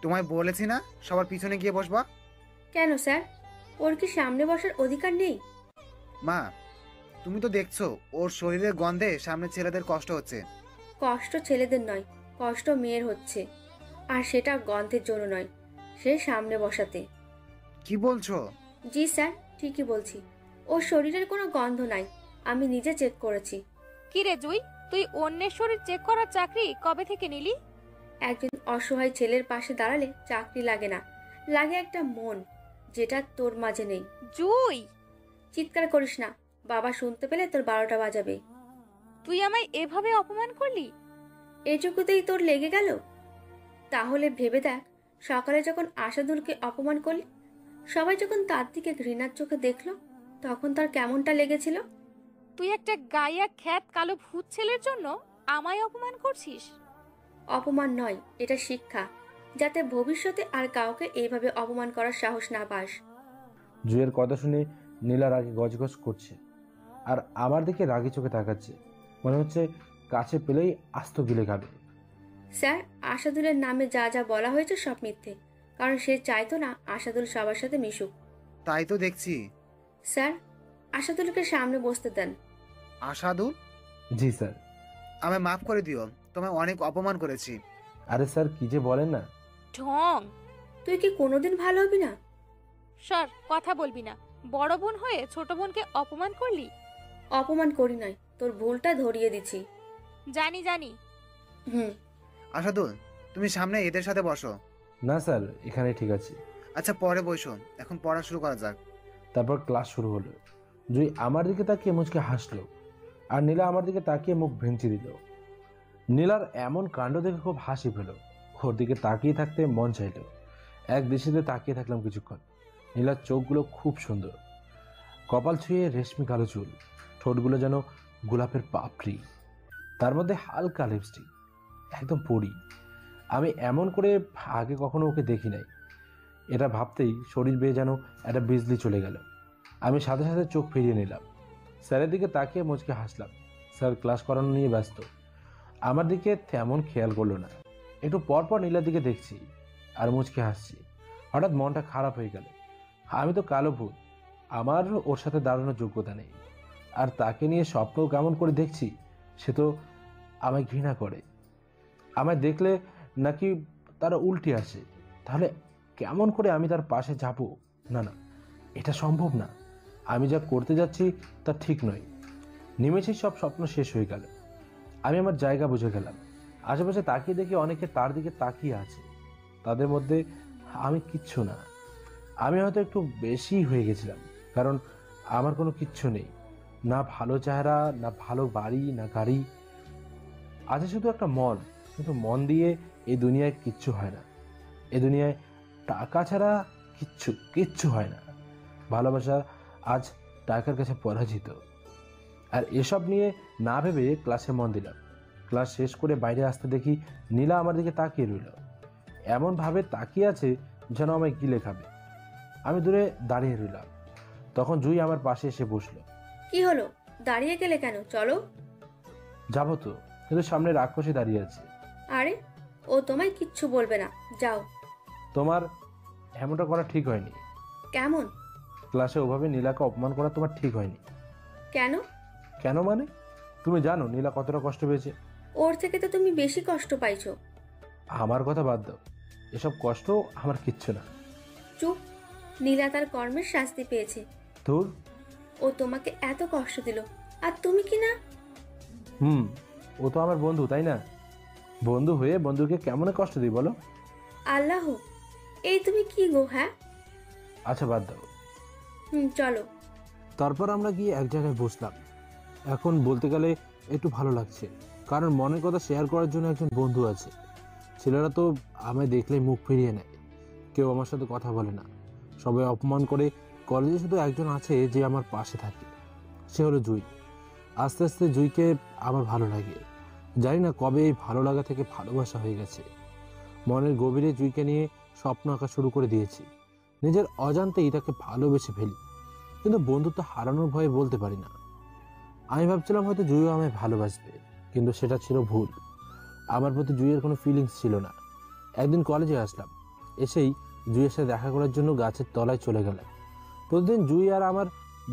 তোমায় বলেছি না সবার পিছনে গিয়ে বসবা? কেন স্যার, ওর কি সামনে বসার অধিকার নেই? মা, তুমি তো দেখছো ওর শরীরের গন্ধে সামনে ছেলেদের কষ্ট হচ্ছে। কষ্ট ছেলেদের নয়, কষ্ট মেয়ের হচ্ছে। আর সেটা গন্ধের জন্য নয়, সে সামনে বসাতে। কি বলছো? জি স্যার, ঠিকই বলছি। ওর শরীরের কোনো গন্ধ নাই, আমি নিজে চেক করেছি। কি রে জুই, তুই অন্যের শরীর চেক করার চাকরি কবে থেকে নিলি? একজন অসহায় ছেলের পাশে দাঁড়ালে চাকরি লাগে না, লাগে একটা মন, যেটা তোর মাঝে নেই। জুই, চিৎকার করিস না, বাবা শুনতে পেলে তোর 12টা বাজাবে। তুই আমায় এভাবে অপমান করলি? এটুকুতেই তোর লেগে গেল? তাহলে ভেবে দেখ, সকালে যখন আশাদুলকে অপমান করলি, সবাই যখন তার দিকে ঘৃণার চোখে দেখলো, তখন তার কেমনটা লেগেছিল? তুই একটা গাইয়া খ্যাত কালো ভূত ছেলের জন্য আমায় অপমান করছিস? অপমান নয়, এটা শিক্ষা, যাতে ভবিষ্যতে আর কাউকে এইভাবে অপমান করার সাহস না পাস। জুইয়ের কথা শুনে নীলা রাগে গজগজ করছে, আর আমার দিকে রাগি চোখে তাকাচ্ছে। মনে হচ্ছে কাছে পেলেই আস্ত গিলে খাবে। স্যার, আশাদুলের নামে যা যা বলা হয়েছে সব মিথ্যে, কারণ সে চাইতো না আশাদুল সবার সাথে মিশুক। তাই তো দেখছি। স্যার, আশাদুলকে সামনে বসতে দেন। আশাদুল, জি স্যার। আমায় মাফ করে দিও, তোমায় অনেক অপমান করেছি। আরে স্যার, কি যে বলেন না। ঢং। তুই কি কোনোদিন ভালো হবি না? সর, কথা বলবি না। বড় বোন হয়ে ছোট বোনকে অপমান করলি? অপমান করি নাই, তোর ভুলটা ধরিয়ে দিছি। জানি জানি। হুম। আশাদুল, তুমি সামনে এদের সাথে বসো। না স্যার, এখানে ঠিক আছে। আচ্ছা পরে বসো, এখন পড়া শুরু করা যাক। তারপর ক্লাস শুরু হলো। জুই আমার দিকে তাকিয়ে মুচকে হাসলো, আর নীলা আমার দিকে তাকিয়ে মুখ ভেঙচি দিল। নীলার এমন কাণ্ড দেখে খুব হাসি পেল। ওর দিকে তাকিয়ে থাকতে মন চাইল। এক দৃষ্টিতে তাকিয়ে থাকলাম কিছুক্ষণ। নীলার চোখগুলো খুব সুন্দর, কপাল ছুঁয়ে রেশমি কালো চুল, ঠোঁটগুলো যেন গোলাপের পাপড়ি, তার মধ্যে হালকা লিপস্টিক, একদম পরি। আমি এমন করে আগে কখনো ওকে দেখি নাই। এটা ভাবতেই শরীর বেয়ে যেন একটা বিজলি চলে গেল। আমি সাথে সাথে চোখ ফিরিয়ে নিলাম। স্যারের দিকে তাকিয়ে মুচকে হাসলাম। স্যার ক্লাস করানো নিয়ে ব্যস্ত, আমার দিকে তেমন খেয়াল করলো না। একটু পরপর নীলার দিকে দেখছি আর মুচকে হাসছি। হঠাৎ মনটা খারাপ হয়ে গেল। আমি তো কালো ভূত, আমার ওর সাথে দাঁড়ানোর যোগ্যতা নেই। আর তাকে নিয়ে স্বপ্ন কেমন করে দেখছি, সে তো আমায় ঘৃণা করে। আমায় দেখলে নাকি তারা উল্টে আসে। তাহলে কেমন করে আমি তার পাশে যাব? না না, এটা সম্ভব না। আমি যা করতে যাচ্ছি তা ঠিক নয়। নিমেষেই সব স্বপ্ন শেষ হয়ে গেল। আমি আমার জায়গা বুঝে গেলাম। আশেপাশে তাকিয়ে দেখি অনেকে তার দিকে তাকিয়ে আছে। তাদের মধ্যে আমি কিচ্ছু না। আমি হয়তো একটু বেশি হয়ে গেছিলাম, কারণ আমার কোনো কিচ্ছু নেই। না ভালো চেহারা, না ভালো বাড়ি, না গাড়ি। আছে শুধু একটা মন, কিন্তু মন দিয়ে এই দুনিয়ায় কিচ্ছু হয় না। এ দুনিয়ায় টাকা ছাড়া কিচ্ছু কিচ্ছু হয় না। ভালোবাসা আজ টাকার কাছে পরাজিত। আর এসব নিয়ে না ভেবে ক্লাসে মন দিলাম। ক্লাস শেষ করে বাইরে আসতে দেখি নীলা আমার দিকে তাকিয়ে রইল। এমনভাবে তাকিয়ে আছে যেন আমায় গিলে খাবে। আমি দূরে দাঁড়িয়ে রইলাম। তখন জুই আমার পাশে এসে বসলো। কি হলো, দাঁড়িয়ে গেলে কেন? চলো। যাবো তো, কিন্তু সামনে রাক্ষসী দাঁড়িয়ে আছে। আরে, ও তোমায় কিচ্ছু বলবে না, যাও। তোমার এমনটা করা ঠিক হয়নি। কেমন? ক্লাসে ওভাবে নীলাকে অপমান করা তোমার ঠিক হয়নি। কেন? কেন মানে? তুমি জানো নীলা কতটা কষ্ট পেয়েছে। ওর থেকে তো তুমি বেশি কষ্ট পাইছো। আমার কথা বাদ দাও, এসব কষ্ট আমার কিচ্ছু না। চুপ। নীলা তার কর্মের শাস্তি পেয়েছে। তোর ও তোমাকে এত কষ্ট দিল, আর তুমি কি না? ও তো আমার বন্ধু, তাই না? বন্ধু হয়ে বন্ধুকে কেমন কষ্ট দিই বলো? আল্লাহ, এই তুমি কি গো? হ্যাঁ, আচ্ছা বাদ দাও। চলো। তারপর আমরা গিয়ে এক জায়গায় বসলাম। এখন বলতে গেলে একটু ভালো লাগছে, কারণ মনের কথা শেয়ার করার জন্য একজন বন্ধু আছে। ছেলেরা তো আমায় দেখলেই মুখ ফিরিয়ে নেয়, কেউ আমার সাথে কথা বলে না, সবাই অপমান করে। কলেজে শুধু একজন আছে যে আমার পাশে থাকে, সে হলো জুই। আস্তে আস্তে জুইকে আমার ভালো লাগে। জানি না কবে এই ভালো লাগা থেকে ভালোবাসা হয়ে গেছে। মনের গভীরে জুইকে নিয়ে স্বপ্ন আঁকা শুরু করে দিয়েছি। নিজের অজান্তেই তাকে ভালোবেসে ফেলি, কিন্তু বন্ধুত্ব হারানোর ভয়ে বলতে পারি না। আমি ভাবছিলাম হয়তো জুইও আমায় ভালোবাসবে, কিন্তু সেটা ছিল ভুল। আমার প্রতি জুইয়ের কোনো ফিলিংস ছিল না। একদিন কলেজে আসলাম, এসেই জুইয়ের সাথে দেখা করার জন্য গাছের তলায় চলে গেলাম। প্রতিদিন জুই আর আমার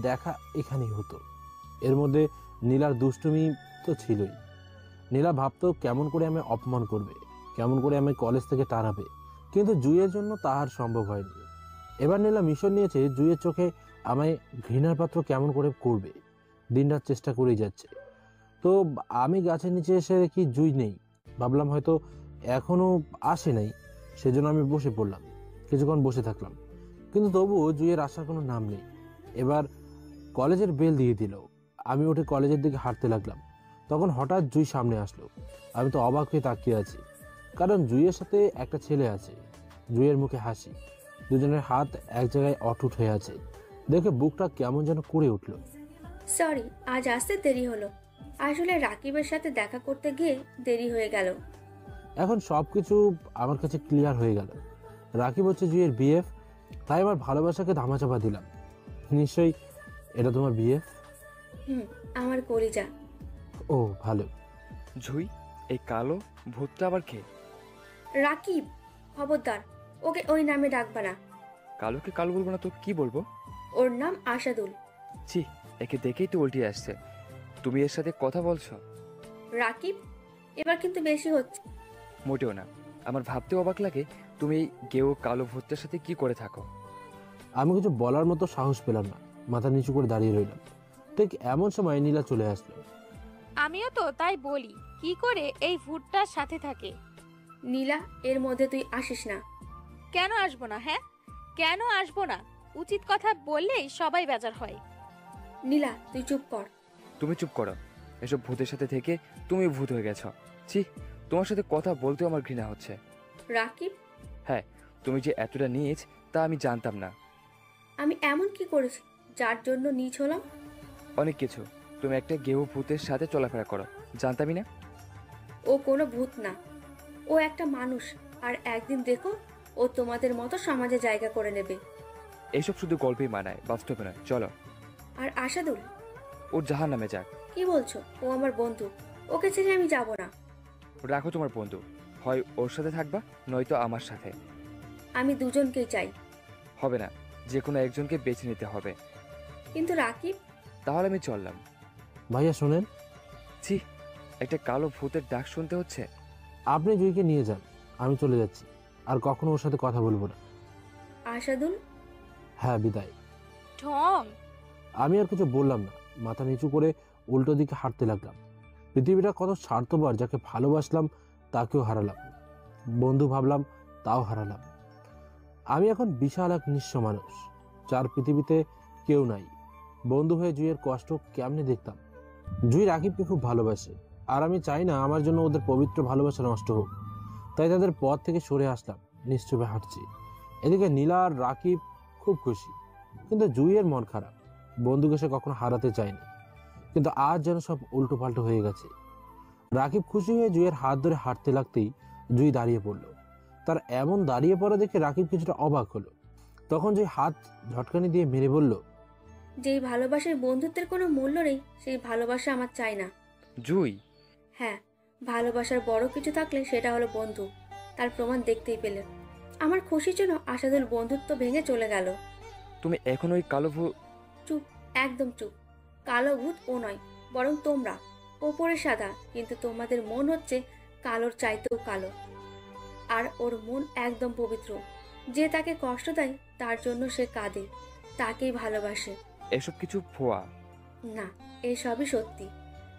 দেখা এখানেই হতো। এর মধ্যে নীলার দুষ্টুমি তো ছিলই। নীলা ভাবতো কেমন করে আমায় অপমান করবে, কেমন করে আমায় কলেজ থেকে তাড়াবে, কিন্তু জুইয়ের জন্য তাহার সম্ভব হয়নি। এবার নীলা মিশন নিয়েছে জুইয়ের চোখে আমায় ঘৃণার পাত্র কেমন করে করবে। দিনরাত চেষ্টা করেই যাচ্ছে। তো আমি গাছের নিচে এসে দেখি জুই নেই। ভাবলাম হয়তো এখনো আসে নাই, সেজন্য আমি বসে পড়লাম। কিছুক্ষণ বসে থাকলাম, কিন্তু তবুও জুইয়ের আসার কোনো নাম নেই। এবার কলেজের বেল দিয়ে দিল। আমি উঠে কলেজের দিকে হাঁটতে লাগলাম। তখন হঠাৎ জুই সামনে আসলো। আমি তো অবাক হয়ে তাকিয়ে আছি, কারণ জুইয়ের সাথে একটা ছেলে আছে। জুইয়ের মুখে হাসি, দুজনের হাত এক জায়গায় অটুট হয়ে আছে। দেখে বুকটা কেমন যেন করে উঠল। সরি, আজ আসতে দেরি হলো। আসলে রাকিবের সাথে দেখা করতে গিয়ে দেরি হয়ে গেল। এখন সবকিছু আমার কাছে ক্লিয়ার হয়ে গেল। রাকিব হচ্ছে জুইয়ের বিএফ, তাই আমার ভালোবাসাকে ধামাচাপা দিলাম। নিশ্চয়ই এটা তোমার বিএফ? আমার কলিজা। ও ভালো। ঝুই, এই কালো ভূতটা আবার কে? রাকিব, খবরদার ওকে ওই নামে ডাকবা না। কালোকে কালো বলবো না তো কি বলবো? ওর নাম আশাদুল। ছি, একে দেখেই তো উল্টে আসছে। তুমি এর সাথে কথা বলছো? রাকিব, এবার কিন্তু বেশি হচ্ছে। মোটেও না। আমার ভাবতে অবাক লাগে তুমি এই গেও কালো ভূতটার সাথে কি করে থাকো। আমি কিছু বলার মতো সাহস পেলাম না, মাথা নিচু করে দাঁড়িয়ে রইলাম। ঠিক এমন সময় নীলা চলে আসলো। আমিও তো তাই বলি, কি করে এই ভূতটার সাথে থাকে। নীলা, এর মধ্যে তুই আসিস না। কেন আসবো না? হ্যাঁ, কেন আসবো না? উচিত কথা বললেই সবাই বেজার হয়। নীলা, তুই চুপ কর। তুমি চুপ করো। এসব ভূতের সাথে থেকে তুমি ভূত হয়ে গেছো। ছি, তোমার সাথে কথা বলতেও আমার ঘৃণা হচ্ছে। রাকিব, হ্যাঁ, তুমি যে এতটা নিয়েছ তা আমি জানতাম না। আমি এমন কি করেছি যার জন্য নিচ হলাম? অনেক কিছু। তুমি একটা গেও ভূতের সাথে চলাফেরা করো, জানতামই না। ও কোনো ভূত না, ও একটা মানুষ। আর একদিন দেখো, ও তোমাদের মতো সমাজে জায়গা করে নেবে। এইসব শুধু গল্পেই মানায়, বাস্তবে নয়। চলো। আর আশাদুল? ওর জাহার নামে যাক। কি বলছো? ও আমার বন্ধু, ওকে ছেড়ে আমি যাব না। রাখো তোমার বন্ধু, হয় ওর সাথে থাকবা নয়তো আমার সাথে। আমি দুজনকেই চাই। হবে না, যে কোনো একজনকে বেছে নিতে হবে। কিন্তু রাকিব? তাহলে আমি চললাম। ভাইয়া শোনেন। ছি, একটা কালো ভূতের ডাক শুনতে হচ্ছে। আপনি জুইকে নিয়ে যান, আমি চলে যাচ্ছি। আর কখনো ওর সাথে কথা বলবো না। আশাদুল? হ্যাঁ, বিদায়। ঢং। আমি আর কিছু বললাম না, মাথা নিচু করে উল্টো দিকে হাঁটতে লাগলাম। পৃথিবীটা কত স্বার্থপর, যাকে ভালোবাসলাম তাকেও হারালাম, বন্ধু ভাবলাম তাও হারালাম। আমি এখন বিশাল এক নিঃস্ব মানুষ, যার পৃথিবীতে কেউ নাই। বন্ধু হয়ে জুইয়ের কষ্ট কেমনে দেখতাম। জুই রাকিবকে খুব ভালোবাসে, আর আমি চাই না আমার জন্য ওদের পবিত্র ভালোবাসা নষ্ট হোক। তাই তাদের পথ থেকে সরে আসলাম, নিশ্চুপে হাঁটছি। এদিকে নীলা আর রাকিব খুব খুশি, কিন্তু জুইয়ের মন খারাপ। বন্ধুকে সে কখনো হারাতে চায়নি, কিন্তু আজ যেন সব উল্টো পাল্টো হয়ে গেছে। রাকিব খুশি হয়ে জুইয়ের হাত ধরে হাঁটতে লাগতেই জুই দাঁড়িয়ে পড়ল। তার এমন দাঁড়িয়ে পড়া দেখে রাকিব কিছুটা অবাক হলো। তখন জুই হাত ঝটকানি দিয়ে মেরে বলল, যেই ভালোবাসার বন্ধুত্বের কোনো মূল্য নেই, সেই ভালোবাসা আমার চাই না। জুই, হ্যাঁ, ভালোবাসার বড় কিছু থাকলে সেটা হলো বন্ধু। তার প্রমাণ দেখতেই পেলে। আমার খুশির জন্য আশাদুল বন্ধুত্ব ভেঙে চলে গেল। তুমি এখন ওই কালো ভূত? চুপ, একদম চুপ। কালো ভূত ও নয়, বরং তোমরা। ওপরে সাদা, কিন্তু তোমাদের মন হচ্ছে কালোর চাইতেও কালো। আর ওর মন একদম পবিত্র। যে তাকে কষ্ট দেয় তার জন্য সে কাঁদে, তাকেই ভালোবাসে। এসব কিছু ভুয়া। না, এসবই সত্যি।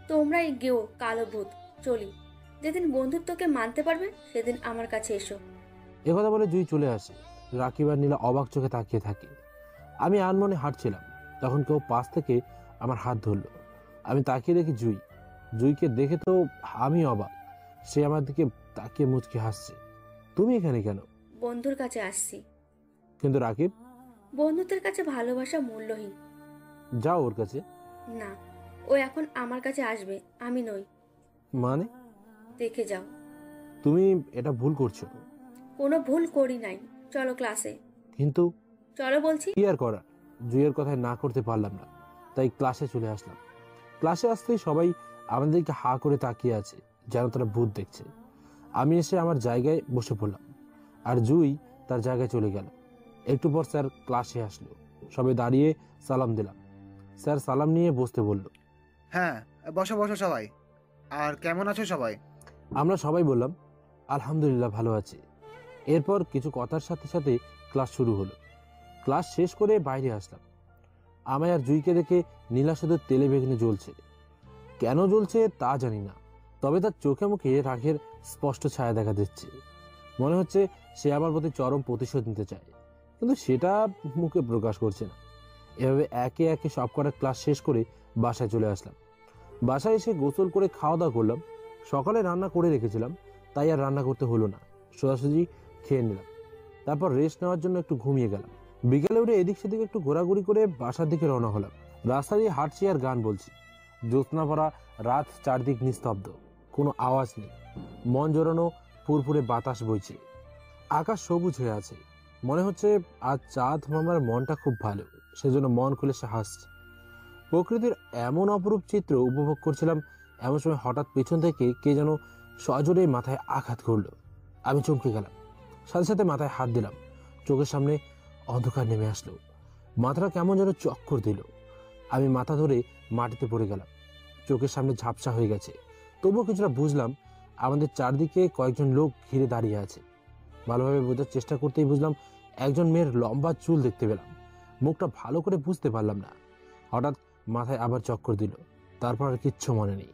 তোমরাই গেও কালো ভূত। চলি, যেদিন বন্ধুত্বকে মানতে পারবে সেদিন আমার কাছে এসো। একথা বলে জুই চলে আসে। রাকিব আর নীলা অবাক চোখে তাকিয়ে থাকে। আমি আনমনে হাঁটছিলাম, তখন কেউ পাশ থেকে আমার হাত ধরলো। আমি তাকিয়ে দেখি জুইকে দেখে তো আমি অবাক। সে আমার দিকে তাকিয়ে মুচকি হাসছে। তুমি এখানে কেন? বন্ধুর কাছে আসছি। কিন্তু রাকিব? বন্ধুদের কাছে ভালোবাসা মূল্যহীন। যাও ওর কাছে। না, ও এখন আমার কাছে আসবে, আমি নই। মানে? দেখে যাও। তুমি এটা ভুল করছো। কোনো ভুল করি নাই, চলো ক্লাসে। কিন্তু চলো বলছি। কি আর করার, জুইয়ের কথায় না করতে পারলাম না, তাই ক্লাসে চলে আসলাম। ক্লাসে আসতেই সবাই আমাদেরকে হা করে তাকিয়ে আছে, যেন তারা ভূত দেখছে। আমি এসে আমার জায়গায় বসে পড়লাম, আর জুই তার জায়গায় চলে গেল। একটু পর স্যার ক্লাসে আসলো, সবাই দাঁড়িয়ে সালাম দিলাম। স্যার সালাম নিয়ে বসতে বলল। হ্যাঁ, বসো বসো সবাই। আর কেমন আছো সবাই? আমরা সবাই বললাম আলহামদুলিল্লাহ, ভালো আছি। এরপর কিছু কথার সাথে সাথে ক্লাস শুরু হলো। ক্লাস শেষ করে বাইরে আসলাম। আমায় আর জুইকে দেখে নীলা শুধু তেলে বেগুনে জ্বলছে। কেন জ্বলছে তা জানি না, তবে তার চোখে মুখে রাগের স্পষ্ট ছায়া দেখা দিচ্ছে। মনে হচ্ছে সে আমার প্রতি চরম প্রতিশোধ নিতে চায়, কিন্তু সেটা মুখে প্রকাশ করছে না। এভাবে একে একে সব কটা ক্লাস শেষ করে বাসায় চলে আসলাম। বাসায় এসে গোসল করে খাওয়া দাওয়া করলাম। সকালে রান্না করে রেখেছিলাম, তাই আর রান্না করতে হলো না, সোজাসুজি খেয়ে নিলাম। তারপর রেস্ট নেওয়ার জন্য একটু ঘুমিয়ে গেলাম। বিকেলে উঠে এদিক সেদিক একটু ঘোরাঘুরি করে বাসার দিকে রওনা হলাম। রাস্তা দিয়ে হাঁটছি আর গান বলছি। জ্যোৎস্না ভরা রাত, চারদিক নিস্তব্ধ, কোনো আওয়াজ নেই। মন জোরানো ফুরফুরে বাতাস বইছে, আকাশ সবুজ হয়ে আছে। মনে হচ্ছে আজ চাঁদ মামার মনটা খুব ভালো, সেজন্য মন খুলে সে হাসছে। প্রকৃতির এমন অপরূপ চিত্র উপভোগ করছিলাম, এমন সময় হঠাৎ পেছন থেকে কে যেন সজোরে মাথায় আঘাত করলো। আমি চমকে গেলাম, সাথে সাথে মাথায় হাত দিলাম। চোখের সামনে অন্ধকার নেমে আসলো, মাথাটা কেমন যেন চক্কর দিল। আমি মাথা ধরে মাটিতে পড়ে গেলাম। চোখের সামনে ঝাপসা হয়ে গেছে, তবুও কিছুটা বুঝলাম। আমাদের চারদিকে কয়েকজন লোক ঘিরে দাঁড়িয়ে আছে। ভালোভাবে বোঝার চেষ্টা করতেই বুঝলাম একজন মেয়ের লম্বা চুল দেখতে পেলাম। মুখটা ভালো করে বুঝতে পারলাম না। হঠাৎ মাথায় আবার চক্কর দিল, তারপর আর কিচ্ছু মনে নেই।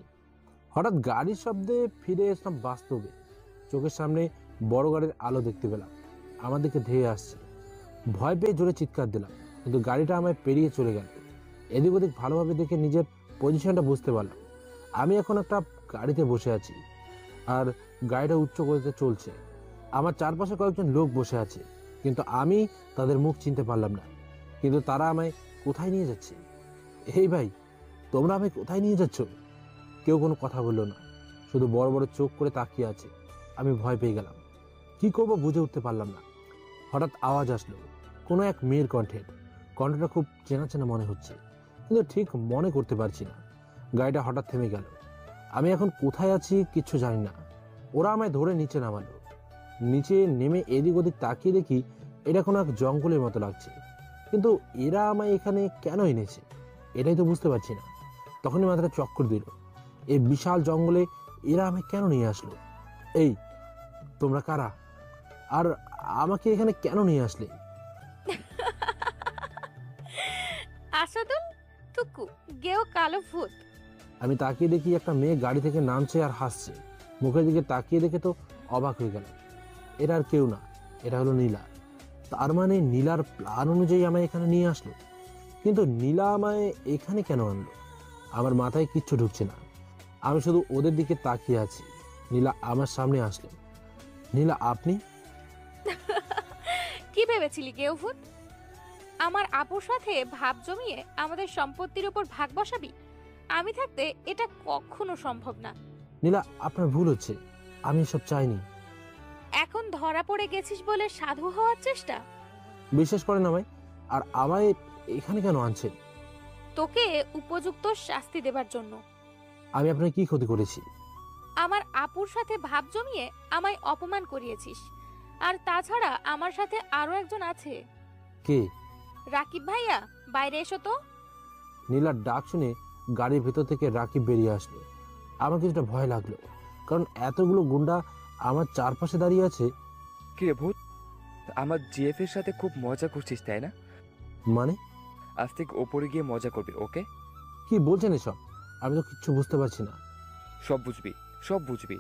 হঠাৎ গাড়ির শব্দে ফিরে এসলাম বাস্তবে। চোখের সামনে বড় গাড়ির আলো দেখতে পেলাম, আমার দিকে ধেয়ে আসছে। ভয় পেয়ে জোরে চিৎকার দিলাম, কিন্তু গাড়িটা আমায় পেরিয়ে চলে গেল। এদিক ওদিক ভালোভাবে দেখে নিজের পজিশনটা বুঝতে পারলাম। আমি এখন একটা গাড়িতে বসে আছি, আর গাড়িটা উচ্চ গতিতে চলছে। আমার চারপাশে কয়েকজন লোক বসে আছে, কিন্তু আমি তাদের মুখ চিনতে পারলাম না। কিন্তু তারা আমায় কোথায় নিয়ে যাচ্ছে? এই ভাই, তোমরা আমায় কোথায় নিয়ে যাচ্ছ? কেউ কোনো কথা বললো না, শুধু বড় বড় চোখ করে তাকিয়ে আছে। আমি ভয় পেয়ে গেলাম, কি করব বুঝে উঠতে পারলাম না। হঠাৎ আওয়াজ আসলো, কোনো এক মেয়ের কণ্ঠের। কণ্ঠটা খুব চেনা চেনা মনে হচ্ছে, কিন্তু ঠিক মনে করতে পারছি না। গাড়িটা হঠাৎ থেমে গেল। আমি এখন কোথায় আছি কিচ্ছু জানি না। ওরা আমায় ধরে নিচে নামালো। নিচে নেমে এদিক ওদিক তাকিয়ে দেখি এটা কোনো এক জঙ্গলের মতো লাগছে, কিন্তু এরা আমায় এখানে কেন এনেছে এটাই তো বুঝতে পারছি না। তখনই মাথাটা চক্কর দিল, এই বিশাল জঙ্গলে এরা আমায় কেন নিয়ে আসলো? এই তোমরা কারা, আর আমাকে এখানে কেন নিয়ে আসলে? আসাদুল, টুকু, গেও কালো ভূত। আমি তাকিয়ে দেখি একটা মেয়ে গাড়ি থেকে নামছে আর হাসছে। মুখের দিকে তাকিয়ে দেখে তো অবাক হয়ে গেল। এরা আর কেউ না, এটা হলো নীলা। তার মানে নীলার প্ল্যান অনুযায়ী আমায় এখানে নিয়ে আসলো। কিন্তু নীলা আমায় এখানে কেন আনলো? আমার মাথায় কিচ্ছু ঢুকছে না। আমি শুধু ওদের দিকে তাকিয়ে আছি। নীলা আমার সামনে আসলো। নীলা, আপনি? কি ভেবেছিলি গেও ভূত? আমার আপুর সাথে ভাব জমিয়ে আমাদের সম্পত্তির উপর ভাগ বসাবি? আমি থাকতে এটা কখনো সম্ভব না। নীলা, আপনার ভুল হচ্ছে, আমি এসব চাইনি। এখন ধরা পড়ে গেছিস বলে সাধু হওয়ার চেষ্টা? বিশ্বাস করেন আমায়, আর আমায় এখানে কেন আনছেন? তোকে উপযুক্ত শাস্তি দেবার জন্য। আমি আপনার কি ক্ষতি করেছি? আমার আপুর সাথে ভাব জমিয়ে আমায় অপমান করিয়েছিস। আর তাছাড়া আমার সাথে আরো একজন আছে। কে? রাকিব ভাইয়া, বাইরে এসো তো। নীলার ডাক শুনে গাড়ির ভেতর থেকে রাকিব বেরিয়ে আসলো। আমার কিছুটা ভয় লাগলো, কারণ এতগুলো গুন্ডা আমার চারপাশে দাঁড়িয়ে আছে। কি রে ভূত, আমার জিএফ এর সাথে খুব মজা করছিস তাই না? মানে? আজ থেকে ওপরে গিয়ে মজা করবি, ওকে? কি বলছেন এসব? আমি তো কিচ্ছু বুঝতে পারছি না। সব বুঝবি, সব বুঝবি,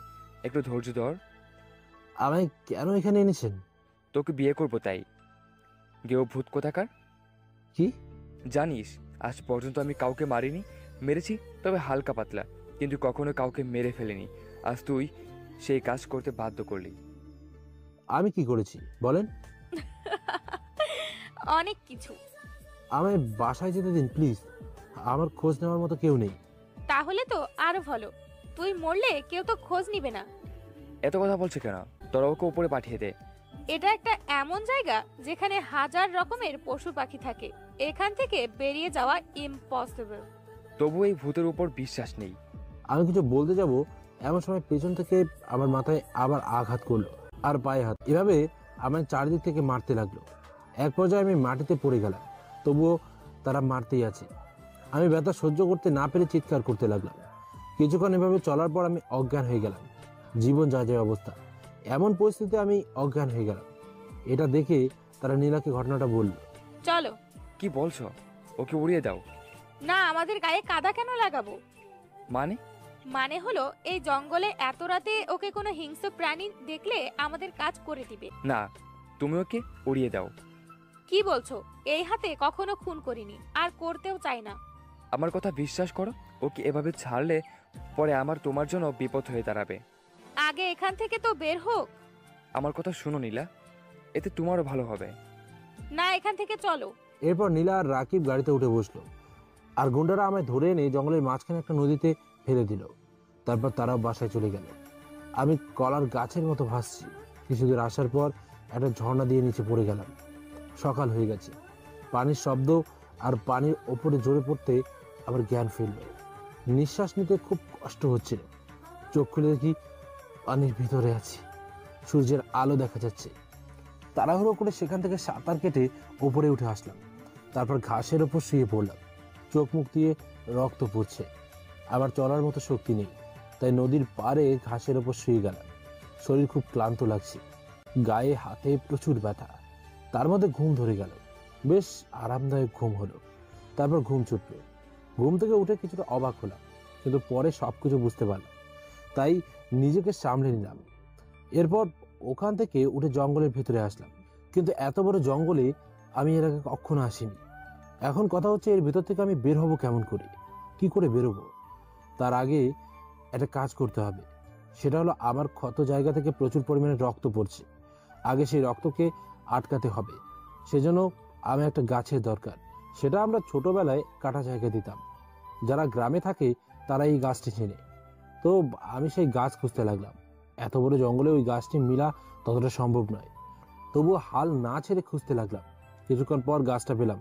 একটু ধৈর্য ধর। আমায় কেন এখানে এনেছেন? তোকে বিয়ে করবো তাই। গেও ভূত কোথাকার। কি? জানিস আজ পর্যন্ত আমি কাউকে মারিনি, মেরেছি তবে হালকা পাতলা, কিন্তু কখনো কাউকে মেরে ফেলিনি। আজ তুই সেই কাজ করতে বাধ্য করলি। আমি কি করেছি বলেন? অনেক কিছু। আমায় বাসায় যেতে দিন প্লিজ। আমার খোঁজ নেওয়ার মতো কেউ নেই। তাহলে তো আরো ভালো, তুই মরলে কেউ তো খোঁজ নিবে না। এত কথা বলছে কেন? তোরা ওকে উপরে পাঠিয়ে দে। এটা একটা এমন জায়গা যেখানে হাজার রকমের পশু পাখি থাকে, এখান থেকে বেরিয়ে যাওয়া ইম্পসিবল। তবু এই ভূতের উপর বিশ্বাস নেই। আমি কিছু বলতে যাব এমন সময় পেছন থেকে আমার মাথায় আবার আঘাত করলো আর পায়ে হাত, এভাবে আমার চারিদিক থেকে মারতে লাগলো। এক পর্যায়ে আমি মাটিতে পড়ে গেলাম, তবুও তারা মারতেই আছে। আমি ব্যথা সহ্য করতে না পেরে চিৎকার করতে লাগলাম। কিছুক্ষণ এভাবে চলার পর আমি অজ্ঞান হয়ে গেলাম। জীবন যা যায় অবস্থা, এমন পরিস্থিতিতে আমি অজ্ঞান হয়ে গেলাম। এটা দেখে তারা নীলাকে ঘটনাটা বলল। চলো। কি বলছো? ওকে উড়িয়ে দাও। না, আমাদের গায়ে কাদা কেন লাগাবো? মানে? মানে হলো এই জঙ্গলে এত রাতে ওকে কোনো হিংস্র প্রাণী দেখলে আমাদের কাজ করে দিবে। না, তুমি ওকে উড়িয়ে দাও। কি বলছো? এই হাতে কখনো খুন করিনি, আর করতেও চাই না। আমার কথা বিশ্বাস করো, ওকে এভাবে ছাড়লে পরে আমার তোমার জন্য বিপদ হয়ে দাঁড়াবে। আগে এখান থেকে তো বের হোক। আমার কথা শুনো নীলা, এতে তোমারও ভালো হবে। না, এখান থেকে চলো। এরপর নীলা আর রাকিব গাড়িতে উঠে বসলো, আর গুন্ডারা আমায় ধরে এনে জঙ্গলের মাঝখানে একটা নদীতে ফেলে দিল। তারপর তারাও বাসায় চলে গেল। আমি কলার গাছের মতো ভাসছি। কিছুদূর আসার পর একটা ঝর্ণা দিয়ে নিচে পড়ে গেলাম। সকাল হয়ে গেছে। পানির শব্দ আর পানির ওপরে জোরে পড়তে আমার জ্ঞান ফিরল। নিঃশ্বাস নিতে খুব কষ্ট হচ্ছিল। চোখ খুলে দেখি পানির ভিতরে আছি, সূর্যের আলো দেখা যাচ্ছে। তাড়াহুড়ো করে সেখান থেকে সাঁতার কেটে ওপরে উঠে আসলাম। তারপর ঘাসের ওপর শুয়ে পড়লাম। চোখ মুখ দিয়ে রক্ত পড়ছে, আবার চলার মতো শক্তি নেই, তাই নদীর পাড়ে ঘাসের ওপর শুয়ে গেলাম। শরীর খুব ক্লান্ত লাগছে, গায়ে হাতে প্রচুর ব্যথা। তার মধ্যে ঘুম ধরে গেল। বেশ আরামদায়ক ঘুম হলো। তারপর ঘুম ছুটল। ঘুম থেকে উঠে কিছুটা অবাক হলাম, কিন্তু পরে সবকিছু বুঝতে পারলাম, তাই নিজেকে সামলে নিলাম। এরপর ওখান থেকে উঠে জঙ্গলের ভিতরে আসলাম, কিন্তু এত বড় জঙ্গলে আমি এর আগে কখনো আসিনি। এখন কথা হচ্ছে এর ভিতর থেকে আমি বের হব কেমন করে, কি করে বেরোবো? তার আগে একটা কাজ করতে হবে। সেটা হলো আমার ক্ষত জায়গা থেকে প্রচুর পরিমাণে রক্ত পড়ছে। আগে সেই রক্তকে আটকাতে হবে। সেজন্য আমি একটা গাছের দরকার। সেটা আমরা ছোটবেলায় কাটা জায়গা দিতাম। যারা গ্রামে থাকে তারা এই গাছটি চেনে। তো আমি সেই গাছ খুঁজতে লাগলাম। এত বড় জঙ্গলে ওই গাছটি মিলা ততটা সম্ভব নয়, তবুও হাল না ছেড়ে খুঁজতে লাগলাম। কিছুক্ষণ পর গাছটা পেলাম।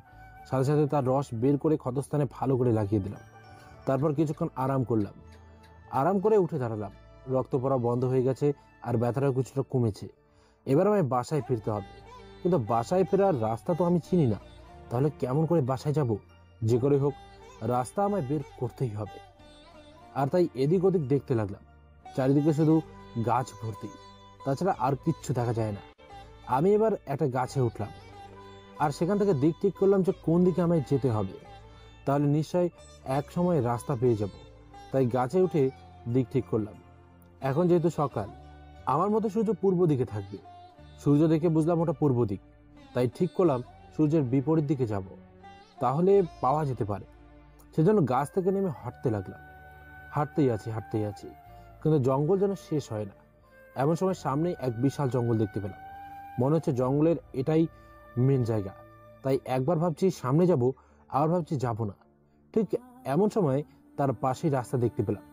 সাথে সাথে তার রস বের করে ক্ষতস্থানে ভালো করে লাগিয়ে দিলাম। তারপর কিছুক্ষণ আরাম করলাম। আরাম করে উঠে দাঁড়ালাম। রক্ত পড়া বন্ধ হয়ে গেছে, আর ব্যথাটাও কিছুটা কমেছে। এবার আমায় বাসায় ফিরতে হবে, কিন্তু বাসায় ফেরার রাস্তা তো আমি চিনি না। তাহলে কেমন করে বাসায় যাব? যে করে হোক রাস্তা আমায় বের করতেই হবে। আর তাই এদিক ওদিক দেখতে লাগলাম। চারিদিকে শুধু গাছ ভর্তি, তাছাড়া আর কিচ্ছু দেখা যায় না। আমি এবার একটা গাছে উঠলাম, আর সেখান থেকে দিক ঠিক করলাম যে কোন দিকে আমায় যেতে হবে। তাহলে নিশ্চয় এক সময় রাস্তা পেয়ে যাব। তাই গাছে উঠে দিক ঠিক করলাম। এখন যেহেতু সকাল, আমার মতো সূর্য পূর্ব দিকে থাকবে। সূর্য দেখে বুঝলাম ওটা পূর্ব দিক, তাই ঠিক করলাম সূর্যের বিপরীত দিকে যাব, তাহলে পাওয়া যেতে পারে। সেজন্য গাছ থেকে নেমে হাঁটতে লাগলাম। হাঁটতেই আছি, কিন্তু জঙ্গল যেন শেষ হয় না। এমন সময় সামনে এক বিশাল জঙ্গল দেখতে পেলাম। মনে হচ্ছে জঙ্গলের এটাই মেন জায়গা। তাই একবার ভাবছি সামনে যাব, আবার ভাবছি যাব না। ঠিক এমন সময় তার পাশেই রাস্তা দেখতে পেলাম।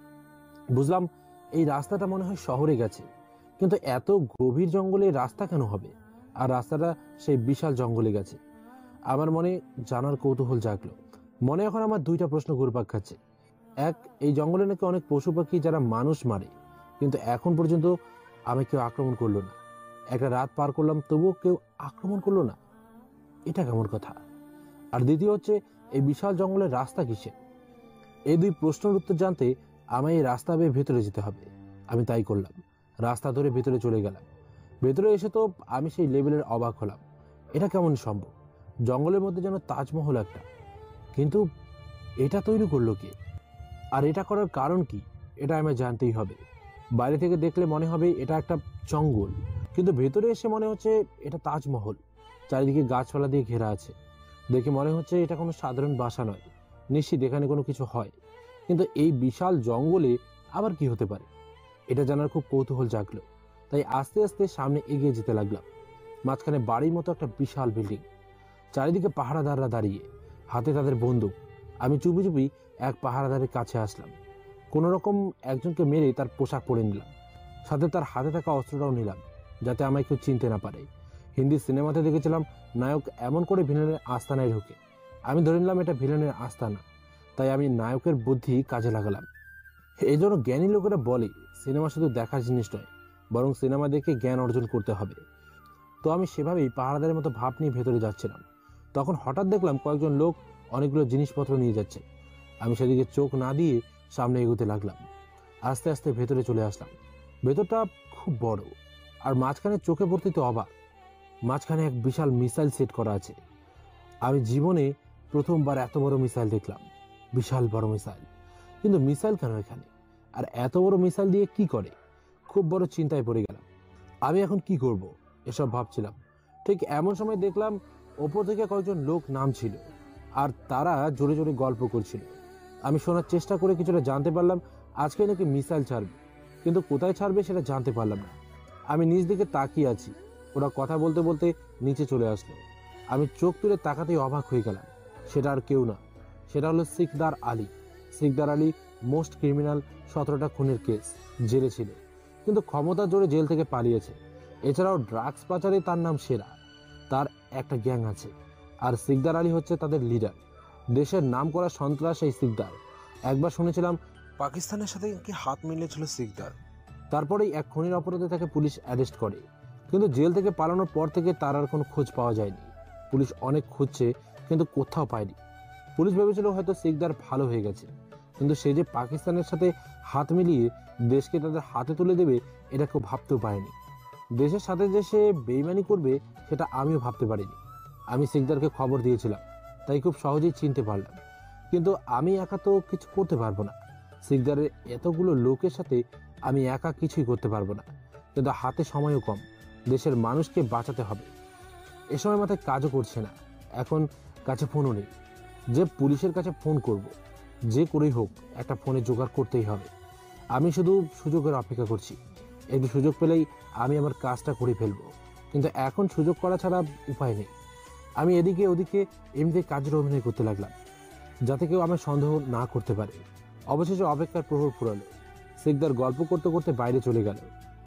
বুঝলাম এই রাস্তাটা মনে হয় শহরে গেছে, কিন্তু এত গভীর জঙ্গলে রাস্তা কেন হবে? আর রাস্তাটা সেই বিশাল জঙ্গলে গেছে। আমার মনে জানার কৌতূহল জাগলো। মনে এখন আমার দুইটা প্রশ্ন ঘুরপাক খাচ্ছে। এক, এই জঙ্গলে নাকি অনেক পশু পাখি যারা মানুষ মারে, কিন্তু এখন পর্যন্ত আমি কেউ আক্রমণ করলো না। একটা রাত পার করলাম, তবুও কেউ আক্রমণ করলো না। এটা কেমন কথা? আর দ্বিতীয় হচ্ছে, এই বিশাল জঙ্গলের রাস্তা কিসের? এই দুই প্রশ্নের উত্তর জানতে আমায় এই রাস্তা বেয়ে ভেতরে যেতে হবে। আমি তাই করলাম। রাস্তা ধরে ভেতরে চলে গেলাম। ভেতরে এসে তো আমি সেই লেভেলের অবাক হলাম। এটা কেমন সম্ভব? জঙ্গলের মধ্যে যেন তাজমহল একটা, কিন্তু এটা তৈরি করলো কে? আর এটা করার কারণ কি? এটা আমায় জানতেই হবে। বাইরে থেকে দেখলে মনে হবে এটা একটা জঙ্গল, কিন্তু ভেতরে এসে মনে হচ্ছে এটা তাজমহল। চারিদিকে গাছপালা দিয়ে ঘেরা আছে। দেখে মনে হচ্ছে এটা কোনো সাধারণ বাসা নয়, নিশ্চিত এখানে কোনো কিছু হয়। কিন্তু এই বিশাল জঙ্গলে আবার কি হতে পারে এটা জানার খুব কৌতূহল জাগলো। তাই আস্তে আস্তে সামনে এগিয়ে যেতে লাগলাম। মাঝখানে বাড়ির মতো একটা বিশাল বিল্ডিং, চারিদিকে পাহারাদাররা দাঁড়িয়ে, হাতে তাদের বন্দুক। আমি চুপি চুপি এক পাহারাদারের কাছে আসলাম। কোনো রকম একজনকে মেরে তার পোশাক পরে নিলাম, সাথে তার হাতে থাকা অস্ত্রটাও নিলাম, যাতে আমায় কেউ চিনতে না পারে। হিন্দি সিনেমাতে দেখেছিলাম নায়ক এমন করে ভিলেনের আস্তানায় ঢোকে। আমি ধরে নিলাম এটা ভিলেনের আস্তানা, তাই আমি নায়কের বুদ্ধি কাজে লাগালাম। এই জন্য জ্ঞানী লোকেরা বলে সিনেমা শুধু দেখার জিনিস নয়, বরং সিনেমা দেখে জ্ঞান অর্জন করতে হবে। তো আমি সেভাবেই পাহারাদারের মতো ভাব নিয়ে ভেতরে যাচ্ছিলাম। তখন হঠাৎ দেখলাম কয়েকজন লোক অনেকগুলো জিনিসপত্র নিয়ে যাচ্ছে। আমি সেদিকে চোখ না দিয়ে সামনে এগোতে লাগলাম। আস্তে আস্তে ভেতরে চলে আসলাম। ভেতরটা খুব বড়, আর মাঝখানে চোখে পড়তে তো অবাক, মাঝখানে এক বিশাল মিসাইল সেট করা আছে। আমি জীবনে প্রথমবার এত বড় মিসাইল দেখলাম, বিশাল বড় মিসাইল। কিন্তু মিসাইল কেন এখানে, আর এত বড় মিসাইল দিয়ে কি করে? খুব বড় চিন্তায় পড়ে গেলাম। আমি এখন কি করব এসব ভাবছিলাম। ঠিক এমন সময় দেখলাম ওপর থেকে কয়েকজন লোক নামছিল, আর তারা জোরে জোরে গল্প করছিল। আমি শোনার চেষ্টা করে কিছুটা জানতে পারলাম আজকে নাকি মিসাইল ছাড়বে, কিন্তু কোথায় ছাড়বে সেটা জানতে পারলাম না। আমি নিজ দিকে তাকিয়ে আছি, ওরা কথা বলতে বলতে নিচে চলে আসলো। আমি চোখ তুলে তাকাতেই অবাক হয়ে গেলাম। সেটা আর কেউ না, সেটা হলো সিকদার আলী। সিকদার আলী মোস্ট ক্রিমিনাল, 17টা খুনের কেস, জেলে ছিল, কিন্তু ক্ষমতার জোরে জেল থেকে পালিয়েছে। এছাড়াও ড্রাগস পাচারে তার নাম সেরা, তার একটা গ্যাং আছে, আর সিকদার আলী হচ্ছে তাদের লিডার। দেশের নাম করা সন্ত্রাস এই সিকদার। একবার শুনেছিলাম পাকিস্তানের সাথে কি হাত মিলিয়েছিল সিকদার। তারপরেই এক খুনের অপরাধে তাকে পুলিশ অ্যারেস্ট করে, কিন্তু জেল থেকে পালানোর পর থেকে তার আর কোনো খোঁজ পাওয়া যায়নি। পুলিশ অনেক খুঁজছে, কিন্তু কোথাও পায়নি। পুলিশ ভেবেছিল হয়তো সিকদার ভালো হয়ে গেছে, কিন্তু সে যে পাকিস্তানের সাথে হাত মিলিয়ে দেশকে তাদের হাতে তুলে দেবে এটা কেউ ভাবতেও পারেনি। দেশের সাথে যে সে বেইমানি করবে সেটা আমিও ভাবতে পারিনি। আমি সিকদারকে খবর দিয়েছিলাম, তাই খুব সহজেই চিনতে পারলাম। কিন্তু আমি একা তো কিছু করতে পারবো না। সিকদারের এতগুলো লোকের সাথে আমি একা কিছুই করতে পারবো না, কিন্তু হাতে সময়ও কম, দেশের মানুষকে বাঁচাতে হবে। এ সময় মাথায় কাজও করছে না, এখন কাছে ফোনও নেই। যে পুলিশের কাছে ফোন করব, যে করেই হোক একটা ফোনে জোগাড় করতেই হবে। আমি শুধু সুযোগের অপেক্ষা করছি, একটু সুযোগ পেলেই আমি আমার কাজটা করে ফেলবো। কিন্তু এখন সুযোগ করা ছাড়া উপায় নেই। আমি এদিকে ওদিকে এমনিতে কাজের অভিনয় করতে লাগলাম, যাতে কেউ আমার সন্দেহ না করতে পারে। অবশেষে অপেক্ষার প্রহর ফুরালো। সিকদার গল্প করতে করতে বাইরে চলে গেল,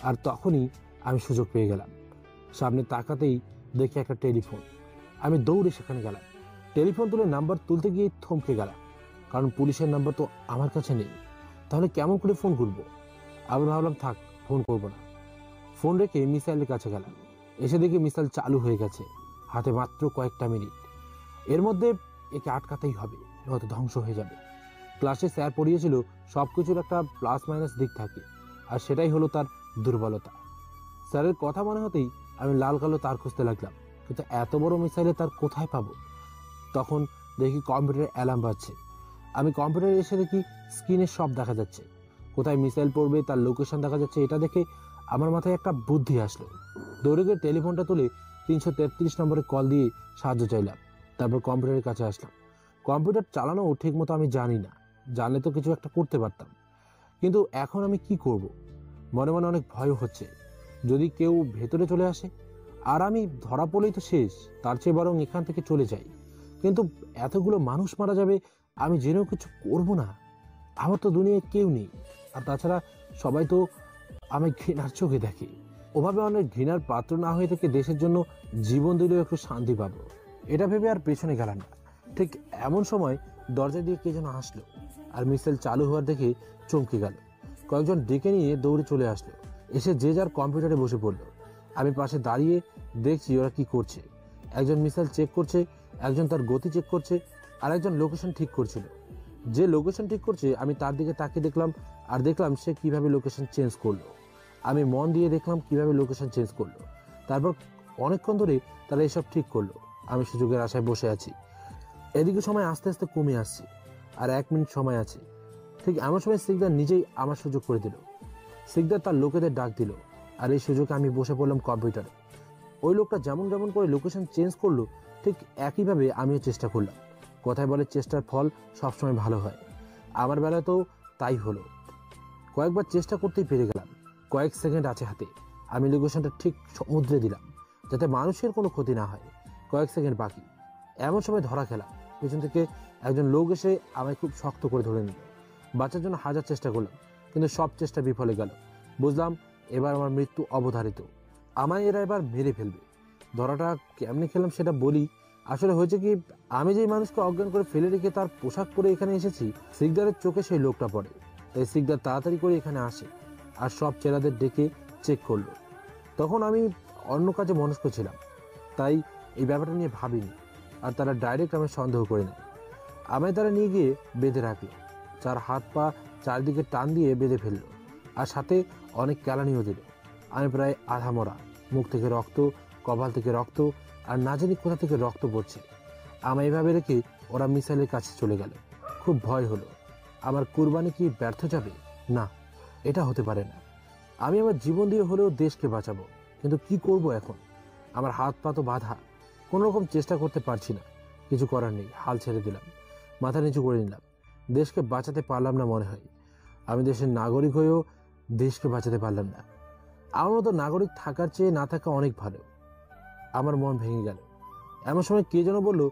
আর তখনই আমি সুযোগ পেয়ে গেলাম। সামনে তাকাতেই দেখি একটা টেলিফোন। আমি দৌড়ে সেখানে গেলাম। টেলিফোন তুলে নাম্বার তুলতে গিয়ে থমকে গেলাম, কারণ পুলিশের নাম্বার তো আমার কাছে নেই। তাহলে কেমন করে ফোন করব? আবার ভাবলাম থাক, ফোন করব না। ফোন রেখে মিসাইলের কাছে গেলাম। এসে দেখি মিসাইল চালু হয়ে গেছে, হাতে মাত্র কয়েকটা মিনিট। এর মধ্যে একে আটকাতেই হবে, নয়তো ধ্বংস হয়ে যাবে। ক্লাসে স্যার পড়িয়েছিল সব কিছুর একটা প্লাস মাইনাস দিক থাকে, আর সেটাই হলো তার দুর্বলতা। স্যারের কথা মনে হতেই আমি লাল কালো তার খুঁজতে লাগলাম, কিন্তু এত বড় মিসাইলে তার কোথায় পাবো? তখন দেখি কম্পিউটারে অ্যালার্ম বাজছে। আমি কম্পিউটারে এসে দেখি স্ক্রিনে সব দেখা যাচ্ছে, কোথায় মিসাইল পড়বে তার লোকেশন দেখা যাচ্ছে। এটা দেখে আমার মাথায় একটা বুদ্ধি আসলো। দৌড়ে গিয়ে টেলিফোনটা তুলে 333 নম্বরে কল দিয়ে সাহায্য চাইলাম। তারপর কম্পিউটারের কাছে আসলাম। কম্পিউটার চালানো ঠিক মতো আমি জানি না, জানলে তো কিছু একটা করতে পারতাম। কিন্তু এখন আমি কি করব? মনে মনে অনেক ভয় হচ্ছে, যদি কেউ ভেতরে চলে আসে আর আমি ধরা পড়লেই তো শেষ। তার চেয়ে বরং এখান থেকে চলে যাই। কিন্তু এতগুলো মানুষ মারা যাবে, আমি জেনেও কিছু করব না। আমার তো দুনিয়ায় কেউ নেই, আর তাছাড়া সবাই তো আমি ঘৃণার চোখে দেখে। ওভাবে অনেক ঘৃণার পাত্র না হয়ে থেকে দেশের জন্য জীবন দিলেও একটু শান্তি পাবো, এটা ভেবে আর পেছনে গেলাম না। ঠিক এমন সময় দরজা দিয়ে কে যেন আসলো, আর মিসাইল চালু হওয়ার দেখে চমকে গেল। কয়েকজন ডেকে নিয়ে দৌড়ে চলে আসলো, এসে যে যার কম্পিউটারে বসে পড়লো। আমি পাশে দাঁড়িয়ে দেখছি ওরা কি করছে। একজন মিসাইল চেক করছে, একজন তার গতি চেক করছে, আর একজন লোকেশন ঠিক করছিল। যে লোকেশন ঠিক করছে আমি তার দিকে তাকিয়ে দেখলাম, আর দেখলাম সে কিভাবে লোকেশন চেঞ্জ করলো। আমি মন দিয়ে দেখলাম কিভাবে লোকেশন চেঞ্জ করলো। তারপর অনেকক্ষণ ধরে তারা এসব ঠিক করলো। আমি সুযোগের আশায় বসে আছি। এদিকে সময় আস্তে আস্তে কমে আসছে, আর 1 মিনিট সময় আছে। ঠিক এমন সময় সিকদার নিজেই আমার সুযোগ করে দিল। সিকদার তার লোকেদের ডাক দিল, আর এই সুযোগে আমি বসে পড়লাম কম্পিউটারে। ওই লোকটা যেমন যেমন করে লোকেশন চেঞ্জ করলো ঠিক একইভাবে আমিও চেষ্টা করলাম। কথায় বলে চেষ্টার ফল সবসময় ভালো হয়। আমার বেলায় তো তাই হলো। কয়েকবার চেষ্টা করতেই পেরে গেলাম। কয়েক সেকেন্ড আছে হাতে, আমি লোকেশনটা ঠিক সমুদ্রে দিলাম যাতে মানুষের কোনো ক্ষতি না হয়। কয়েক সেকেন্ড বাকি, এমন সময় ধরা খেলাম। পেছন থেকে একজন লোক এসে আমায় খুব শক্ত করে ধরে নিল। বাঁচার জন্য হাজার চেষ্টা করলাম, কিন্তু সব চেষ্টা বিফলে গেল। বুঝলাম এবার আমার মৃত্যু অবধারিত। আমায় এরা এবার মেরে ফেলবে। ধরাটা কেমনি খেলাম সেটা বলি। আসলে হয়েছে কি, আমি যেই মানুষকে অজ্ঞান করে ফেলে রেখে তার পোশাক পরে এখানে এসেছি, সিকদারের চোখে সেই লোকটা পড়ে। তাই সিকদার তাড়াতাড়ি করে এখানে আসে আর সব চেলাদের ডেকে চেক করলো। তখন আমি অন্য কাজে মনস্ক ছিলাম, তাই এই ব্যাপারটা নিয়ে ভাবিনি। আর তারা ডাইরেক্ট আমি সন্দেহ করে নেয়। আমায় তারা নিয়ে গিয়ে বেঁধে রাখলো। চার হাত পা চারদিকে টান দিয়ে বেঁধে ফেললো, আর সাথে অনেক কেলানিও দিল। আমি প্রায় আধা মরা, মুখ থেকে রক্ত, কপাল থেকে রক্ত, আর না জানি কোথা থেকে রক্ত পড়ছে। আমায় এভাবে রেখে ওরা মিসাইলের কাছে চলে গেল। খুব ভয় হলো, আমার কুরবানি কি ব্যর্থ যাবে? না, এটা হতে পারে না। আমি আমার জীবন দিয়ে হলেও দেশকে বাঁচাবো, কিন্তু কি করব এখন? আমার হাত পা তো বাঁধা, কোনো রকম চেষ্টা করতে পারছি না। কিছু করার নেই, হাল ছেড়ে দিলাম, মাথা নিচু করে নিলাম। দেশকে বাঁচাতে পারলাম না মনে হয়। আমি দেশের নাগরিক হয়েও দেশকে বাঁচাতে পারলাম না। আমার মতো নাগরিক থাকার চেয়ে না থাকা অনেক ভালো। আমার মন ভেঙে গেল। এমন সময় কে যেন বলল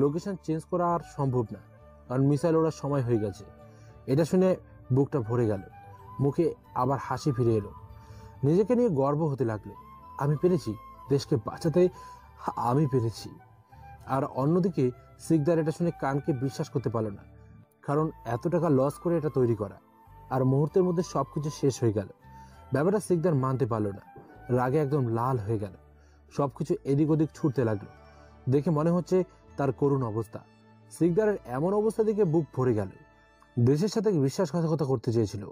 লোকেশন চেঞ্জ করা আর সম্ভব না, কারণ মিসাইল ওড়ার সময় হয়ে গেছে। এটা শুনে বুকটা ভরে গেল, মুখে আবার হাসি ফিরে এলো। নিজেকে নিয়ে গর্ব হতে লাগলো। আমি পেরেছি, দেশকে বাঁচাতে আমি পেরেছি। আর অন্যদিকে সিকদার এটা শুনে কানকে বিশ্বাস করতে পারল না, কারণ এত টাকা লস করে এটা তৈরি করা, আর মুহূর্তের মধ্যে সবকিছু শেষ হয়ে গেল। ব্যাপারটা সিকদার মানতে পারল না, রাগে একদম লাল হয়ে গেল। সবকিছু এদিক ওদিক ছুটতে লাগলো। দেখে মনে হচ্ছে তার করুণ অবস্থা। সিকদারের এমন অবস্থা দেখে বুক ভরে গেল। দেশের সাথে বিশ্বাসঘাতকতা করতে চেয়েছিল,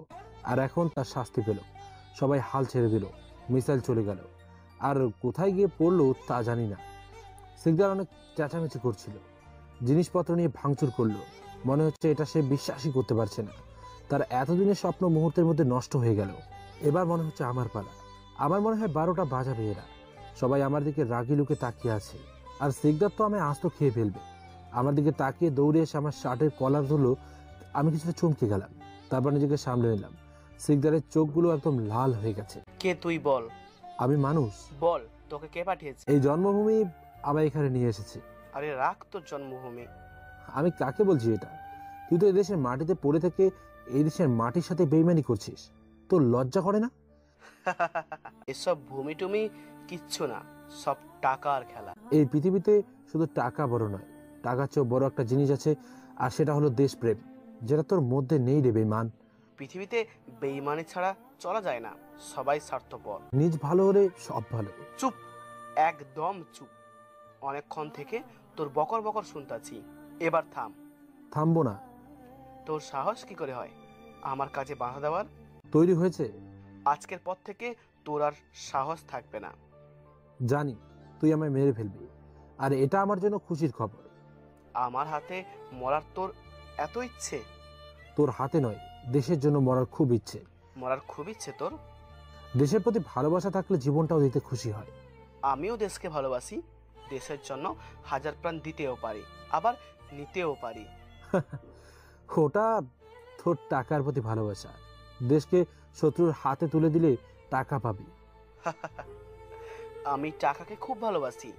আর এখন তার শাস্তি পেল। সবাই হাল ছেড়ে দিল, মিসাইল চলে গেল। আর কোথায় গিয়ে পড়লো তা জানি না। সিকদার অনেক চেঁচামেচি করছিল, জিনিসপত্র নিয়ে ভাঙচুর করলো। মনে হচ্ছে এটা সে বিশ্বাসই করতে পারছে না। তার এতদিনের স্বপ্ন মুহূর্তের মধ্যে নষ্ট হয়ে গেল। এবার মনে হচ্ছে আমার পালা। আমার মনে হয় 12টা বাজাবে এরা। সবাই আমার দিকে রাগি লুকে তাকিয়ে আছে, আর সিকদার তো আমায় আস্ত খেয়ে ফেলবে। আমার দিকে তাকিয়ে দৌড়ে এসে আমার শার্টের কলার ধরলো। আমি কিছুটা চমকে গেলাম, তারপর নিজেকে সামলে নিলাম। সিকদারের চোখগুলো একদম লাল হয়ে গেছে। কে তুই বল? আমি মানুষ। বল, তোকে কে পাঠিয়েছে? এই জন্মভূমি আমায় এখানে নিয়ে এসেছে। আরে রাখ তোর জন্মভূমি। আমি কাকে বলছি এটা? তুই তো এই দেশের মাটিতে পড়ে থেকে এই দেশের মাটির সাথে বেইমানি করছিস। তোর লজ্জা করে না? এসব ভূমি টুমি কিচ্ছু না, সব টাকার খেলা। এই পৃথিবীতে শুধু টাকা বড় নয়, টাকার চেয়েও বড় একটা জিনিস আছে, আর সেটা হলো দেশপ্রেম, যেটা তোর মধ্যে নেই রে বেঈমান। পৃথিবীতে বেইমানি ছাড়া চলা যায় না, সবাই স্বার্থপর। নিজ ভালো হলে সব ভালো। চুপ, একদম চুপ। অনেকক্ষণ থেকে তোর বকর বকর শুনতাছি, এবার থাম। থামবো না। তোর সাহস কি করে হয় আমার কাছে বাধা দেওয়ার? তৈরি হয়েছে? আজকের পর থেকে তোর আর সাহস থাকবে না। জানি তুই আমায় মেরে ফেলবি, আর এটা আমার জন্য খুশির খবর। আমার হাতে মরার তোর এত ইচ্ছে? তোর হাতে নয়, দেশের জন্য মরার খুব ইচ্ছে। মরার খুব ইচ্ছে তোর? দেশের প্রতি ভালোবাসা থাকলে জীবনটাও দিতে খুশি হয়। আমিও দেশকে ভালোবাসি, দেশের জন্য হাজার প্রাণ দিতেও পারি, আবার নিতেও পারি। ওটা তোর টাকার প্রতি ভালোবাসা। দেশকে শত্রুর হাতে তুলে দিলে টাকা পাবি। আমি টাকাকে খুব ভালোবাসি,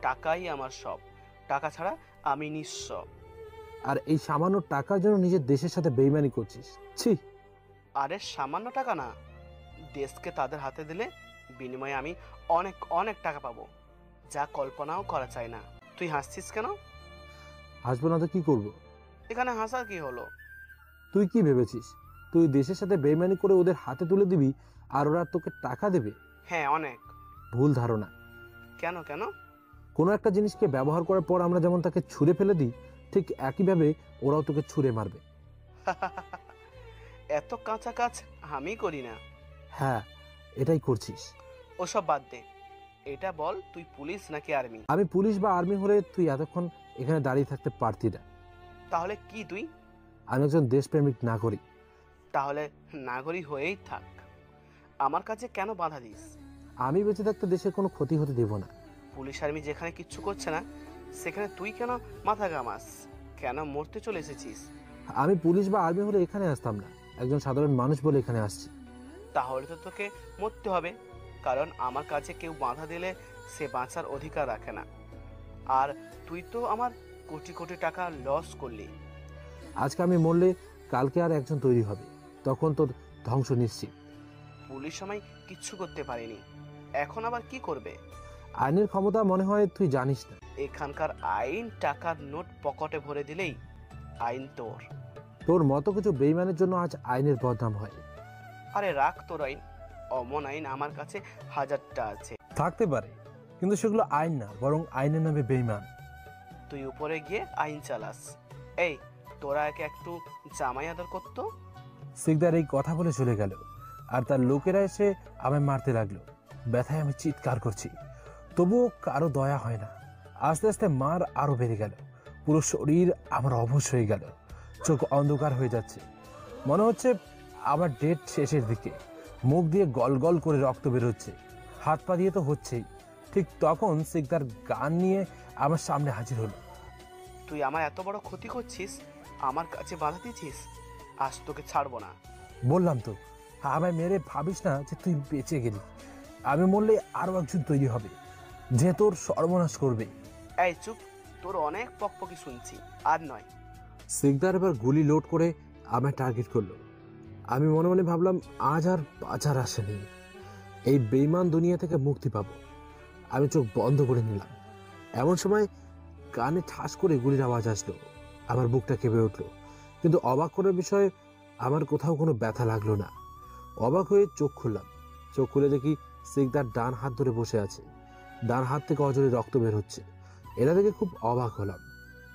টাকাই আমার সব। টাকা ছাড়া আমি নিঃস্ব। আর এই সামান্য টাকার জন্য নিজের দেশের সাথে বেইমানি করছিস? ছি! আরে সামান্য টাকা না, দেশকে তাদের হাতে দিলে বিনিময়ে আমি অনেক অনেক টাকা পাবো, যা কল্পনাও করা যায় না। তুই হাসছিস কেন? হাসবো না তো কি করবো? এখানে হাসার কি হলো? তুই কি ভেবেছিস তুই দেশের সাথে বেইমানি করে ওদের হাতে তুলে দিবি আর ওরা তোকে টাকা দেবে? হ্যাঁ, অনেক। ভুল ধারণা। কেন কেন? কোনো একটা জিনিসকে ব্যবহার করার পর আমরা যেমন তাকে ছুঁড়ে ফেলে দিই, ঠিক একইভাবে ওরাও তোকে ছুঁড়ে মারবে। এত কাঁচা কাজ আমি করি না। হ্যাঁ, এটাই করছিস। ওসব বাদ দে, এটা বল তুই পুলিশ নাকি আর্মি? আমি পুলিশ বা আর্মি হলে তুই এতক্ষণ এখানে দাঁড়িয়ে থাকতে পারতি না। তাহলে কি তুই? আমি একজন দেশপ্রেমিক নাগরিক। তাহলে নাগরিক হয়েই থাক, আমার কাছে কেন বাধা দিস? আমি বেঁচে থাকতে দেশের কোনো ক্ষতি হতে দেব না। পুলিশ আর্মি যেখানে কিচ্ছু করছে না, সেখানে তুই কেন মাথা ঘামাস? কেন মরতে চলে এসেছিস? আমি পুলিশ বা আর্মি হলে এখানে আসতাম না, একজন সাধারণ মানুষ বলে এখানে আসছি। তাহলে তো তোকে মরতে হবে, কারণ আমার কাছে কেউ বাধা দিলে সে বাঁচার অধিকার রাখে না। আর তুই তো আমার কোটি কোটি টাকা লস করলি। আজকে আমি মরলে কালকে আর একজন তৈরি হবে, তখন তোর ধ্বংস নিশ্চিত। পুলিশ আমায় কিচ্ছু করতে পারেনি, এখন আবার কি করবে? আইনের ক্ষমতা মনে হয় তুই জানিস না। এখানকার আইন টাকার নোট পকেটে ভরে দিলেই আইন তোর। তোর মতো কিছু বেইমানের জন্য আজ আইনের বদনাম হয়। আরে রাখ তোর আইন, অমন আইন আমার কাছে হাজারটা আছে। থাকতে পারে, কিন্তু সেগুলো আইন না, বরং আইনের নামে বেইমান। তুই উপরে গিয়ে আইন চালাস। এই তোরা একে একটু জামাই আদর করতো। সিকদার এই কথা বলে চলে গেল, আর তার লোকেরা এসে আমায় মারতে লাগলো। ব্যথায় আমি চিৎকার করছি, তবুও কারো দয়া হয় না। আস্তে আস্তে মার আরো বেড়ে গেল, পুরো শরীর আমার অবশ হয়ে গেল, চোখ অন্ধকার হয়ে যাচ্ছে, মনে হচ্ছে আমার ডেট শেষের দিকে। মুখ দিয়ে গল গল করে রক্ত বেরোচ্ছে, হাত পা দিয়ে তো হচ্ছেই। ঠিক তখন সিকদার গান নিয়ে আমার সামনে হাজির হলো। তুই আমার এত বড় ক্ষতি করছিস, আমার কাছে বাধা দিচ্ছিস, আজ তোকে ছাড়বো না। বললাম তো, আমায় মেরে ভাবিস না যে তুই বেঁচে গেলি। আমি মরলে আরো একজন তৈরি হবে, যে তোর সর্বনাশ করবে। এই চুপ, তোর অনেক পকপকি শুনছি, আর নয়। সিকদার এবার গুলি লোড করে আমায় টার্গেট করলো। আমি মনে মনে ভাবলাম, আজ আর বাঁচার আশা নেই, এই বেইমান দুনিয়া থেকে মুক্তি পাবো। আমি চোখ বন্ধ করে নিলাম। এমন সময় কানে ঠাস করে গুলির আওয়াজ আসলো, আমার বুকটা কেঁপে উঠলো। কিন্তু অবাক করার বিষয়, আমার কোথাও কোনো ব্যথা লাগলো না। অবাক হয়ে চোখ খুললাম। চোখ খুলে দেখি সিকদার ডান হাত ধরে বসে আছে, ডান হাত থেকে অজরে রক্ত বের হচ্ছে। এটা দেখে খুব অবাক হলাম।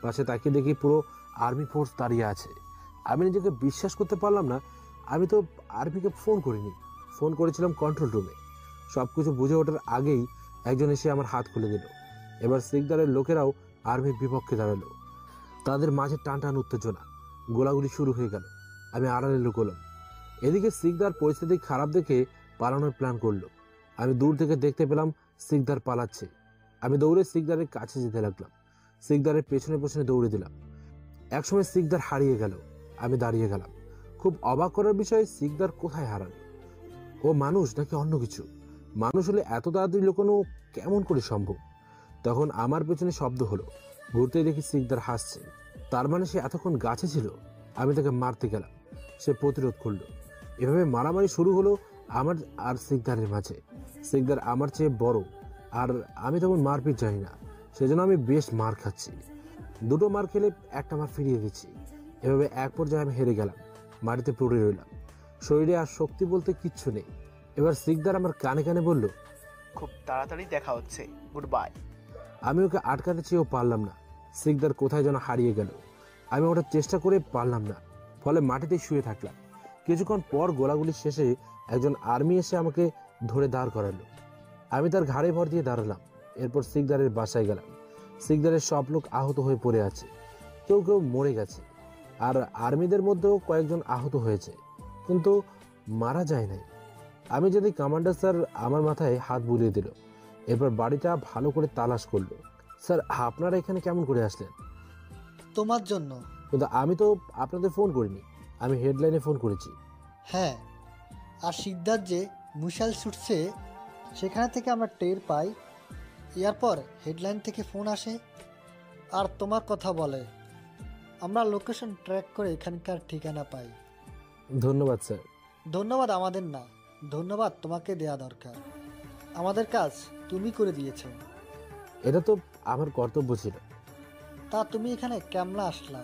পাশে তাকিয়ে দেখি পুরো আর্মি ফোর্স দাঁড়িয়ে আছে। আমি নিজেকে বিশ্বাস করতে পারলাম না, আমি তো আর্মিকে ফোন করিনি, ফোন করেছিলাম কন্ট্রোল রুমে। সব কিছু বুঝে ওঠার আগেই একজন এসে আমার হাত খুলে দিল। এবার সিকদারের লোকেরাও আর্মির বিপক্ষে দাঁড়ালো। তাদের মাঝে টান টান উত্তেজনা, গোলাগুলি শুরু হয়ে গেল। আমি আড়ালে লুকোলাম। এদিকে সিকদার পরিস্থিতি খারাপ দেখে পালানোর প্ল্যান করলো। আমি দূর থেকে দেখতে পেলাম সিকদার পালাচ্ছে। আমি দৌড়ে সিকদারের কাছে যেতে লাগলাম, সিকদারের পেছনে পেছনে দৌড়ে দিলাম। একসময় সিকদার হারিয়ে গেল, আমি দাঁড়িয়ে গেলাম। খুব অবাক করার বিষয়, সিকদার কোথায় হারালো? ও মানুষ নাকি অন্য কিছু? মানুষ হলে এত তাড়াতাড়ি লুকানো কেমন করে সম্ভব? তখন আমার পেছনে শব্দ হলো, ঘুরতে দেখি সিকদার হাসছে। তার মানে সে এতক্ষণ গাছে ছিল। আমি তাকে মারতে গেলাম, সে প্রতিরোধ করলো। এভাবে মারামারি শুরু হলো আমার আর সিকদারের মাঝে। সিকদার আমার চেয়ে বড়, আর আমি তখন মারপিট জানি না, সেজন্য আমি বেশ মার খাচ্ছি। দুটো মার খেলে একটা মার ফিরিয়ে দিচ্ছি। এভাবে এক পর্যায়ে আমি হেরে গেলাম, মাটিতে পড়ে রইলাম। শরীরে আর শক্তি বলতে কিচ্ছু নেই। এবার সিকদার আমার কানে কানে বলল, খুব তাড়াতাড়ি দেখা হচ্ছে, গুড বাই। আমি ওকে আটকাতে চেয়েও পারলাম না। সিকদার কোথায় যেন হারিয়ে গেল। আমি ওটার চেষ্টা করে পারলাম না, ফলে মাটিতে শুয়ে থাকলাম। কিছুক্ষণ পর গোলাগুলি শেষে একজন আর্মি এসে আমাকে ধরে দাঁড় করালো। আমি তার ঘাড়ে ভর দিয়ে দাঁড়ালাম। এরপর সিকদারের বাসায় গেলাম। সিকদারের সব লোক আহত হয়ে পড়ে আছে, কেউ কেউ মরে গেছে, আর আর্মিদের মধ্যেও কয়েকজন আহত হয়েছে, কিন্তু মারা যায় নাই। আমি যদি কমান্ডার স্যার আমার মাথায় হাত বুলিয়ে দিল। এরপর বাড়িটা ভালো করে তালাশ করলো। স্যার, আপনারা এখানে কেমন করে আসলেন? তোমার জন্য। কিন্তু আমি তো আপনাদের ফোন করিনি, আমি হেডলাইনে ফোন করেছি। হ্যাঁ, আর সিকদার যে মিসাইল ছুটছে সেখানে থেকে আমরা টের পাই। এরপর হেডলাইন থেকে ফোন আসে আর তোমার কথা বলে। আমরা লোকেশন ট্র্যাক করে এখানকার ঠিকানা পাই। ধন্যবাদ স্যার। ধন্যবাদ আমাদের না, ধন্যবাদ তোমাকে দেয়া দরকার। আমাদের কাজ তুমি করে দিয়েছো। এটা তো আমার কর্তব্য ছিল। তা তুমি এখানে কেমলা আসলা?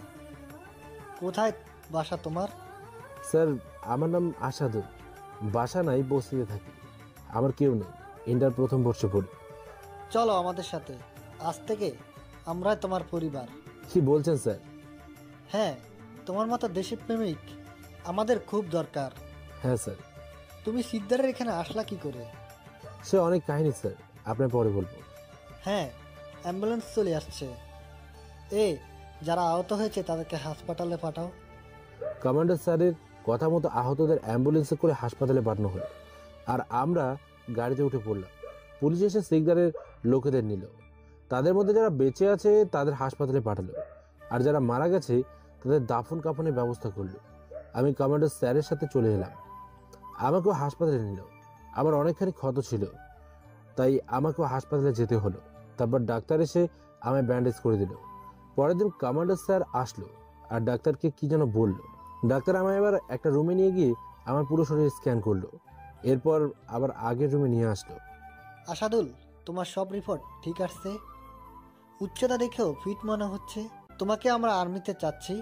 কোথায় বাসা তোমার? স্যার, আমার নাম আসাদুল, বাসা নাই, বস্তিতে থাকি। আমার কেউ নেই, ইন্টার প্রথম বর্ষে পড়ি। চলো আমাদের সাথে, আজ থেকে আমরাই তোমার পরিবার। কি বলছেন স্যার? হ্যাঁ, তোমার মতো দেশপ্রেমিক আমাদের খুব দরকার। হ্যাঁ স্যার। তুমি সিকদারের এখানে আসলা কি করে? সে অনেক কাহিনী স্যার, আপনার পরে বলবো। হ্যাঁ, অ্যাম্বুলেন্স চলে আসছে। যারা আহত হয়েছে তাদেরকে হাসপাতালে পাঠাও। কমান্ডার স্যারের কথা মতো আহতদের অ্যাম্বুলেন্সে করে হাসপাতালে পাঠানো হলো, আর আমরা গাড়িতে উঠে পড়লাম। পুলিশ এসে সিকদারের লোকেদের নিল। তাদের মধ্যে যারা বেঁচে আছে তাদের হাসপাতালে পাঠালো, আর যারা মারা গেছে তাদের দাফন কাফনের ব্যবস্থা করলো। আমি কমান্ডার স্যারের সাথে চলে এলাম। আমাকেও হাসপাতালে নিল। আমার অনেকখানি ক্ষত ছিল, তাই আমাকেও হাসপাতালে যেতে হলো। তারপর ডাক্তার এসে আমায় ব্যান্ডেজ করে দিল। পরের দিন কমান্ডার স্যার আসলো আর ডাক্তারকে কি যেন বললো। ডাক্তার আমায় এবার একটা রুমে নিয়ে গিয়ে আমার পুরো শরীর স্ক্যান করলো। এরপর আবার আগের রুমে নিয়ে আসলো। আসাদুল, তোমার সব রিপোর্ট ঠিক আসছে। উচ্চতা দেখেও ফিট মনে হচ্ছে। তোমাকে আমরা আর্মিতে চাচ্ছি,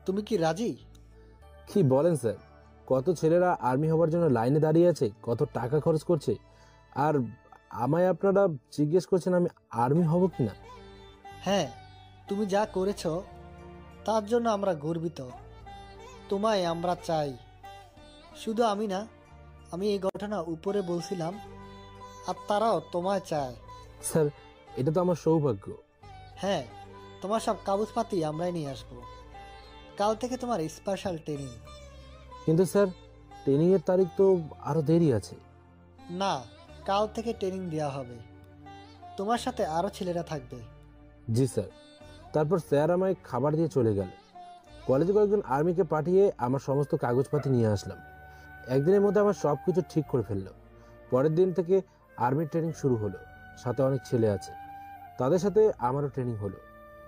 তুমি কি রাজি? কি বলেন স্যার? কত ছেলেরা আর্মি হবার জন্য লাইনে দাঁড়িয়ে আছে, কত টাকা খরচ করছে, আর আমায় আপনারা জিজ্ঞেস করছেন আমি আর্মি হব কি না? হ্যাঁ, তুমি যা করেছ তার জন্য আমরা গর্বিত। তোমায় আমরা চাই। শুধু আমি না, আমি এই ঘটনা উপরে বলছিলাম, আর তারাও তোমায় চায়। স্যার, এটা তো আমার সৌভাগ্য। হ্যাঁ, তোমার সব কাগজপাতি আমরাই নিয়ে আসবো। কাল থেকে তোমার স্পেশাল ট্রেনিং। কিন্তু স্যার, ট্রেনিংয়ের তারিখ তো আরও দেরি আছে। না, কাল থেকে ট্রেনিং দেওয়া হবে। তোমার সাথে আরও ছেলেরা থাকবে। জি স্যার। তারপর স্যার আমায় খাবার দিয়ে চলে গেল। কলেজে কয়েকজন আর্মিকে পাঠিয়ে আমার সমস্ত কাগজপাতি নিয়ে আসলাম। একদিনের মধ্যে আমার সব কিছু ঠিক করে ফেললো। পরের দিন থেকে আর্মি ট্রেনিং শুরু হলো। সাথে অনেক ছেলে আছে, তাদের সাথে আমারও ট্রেনিং হলো।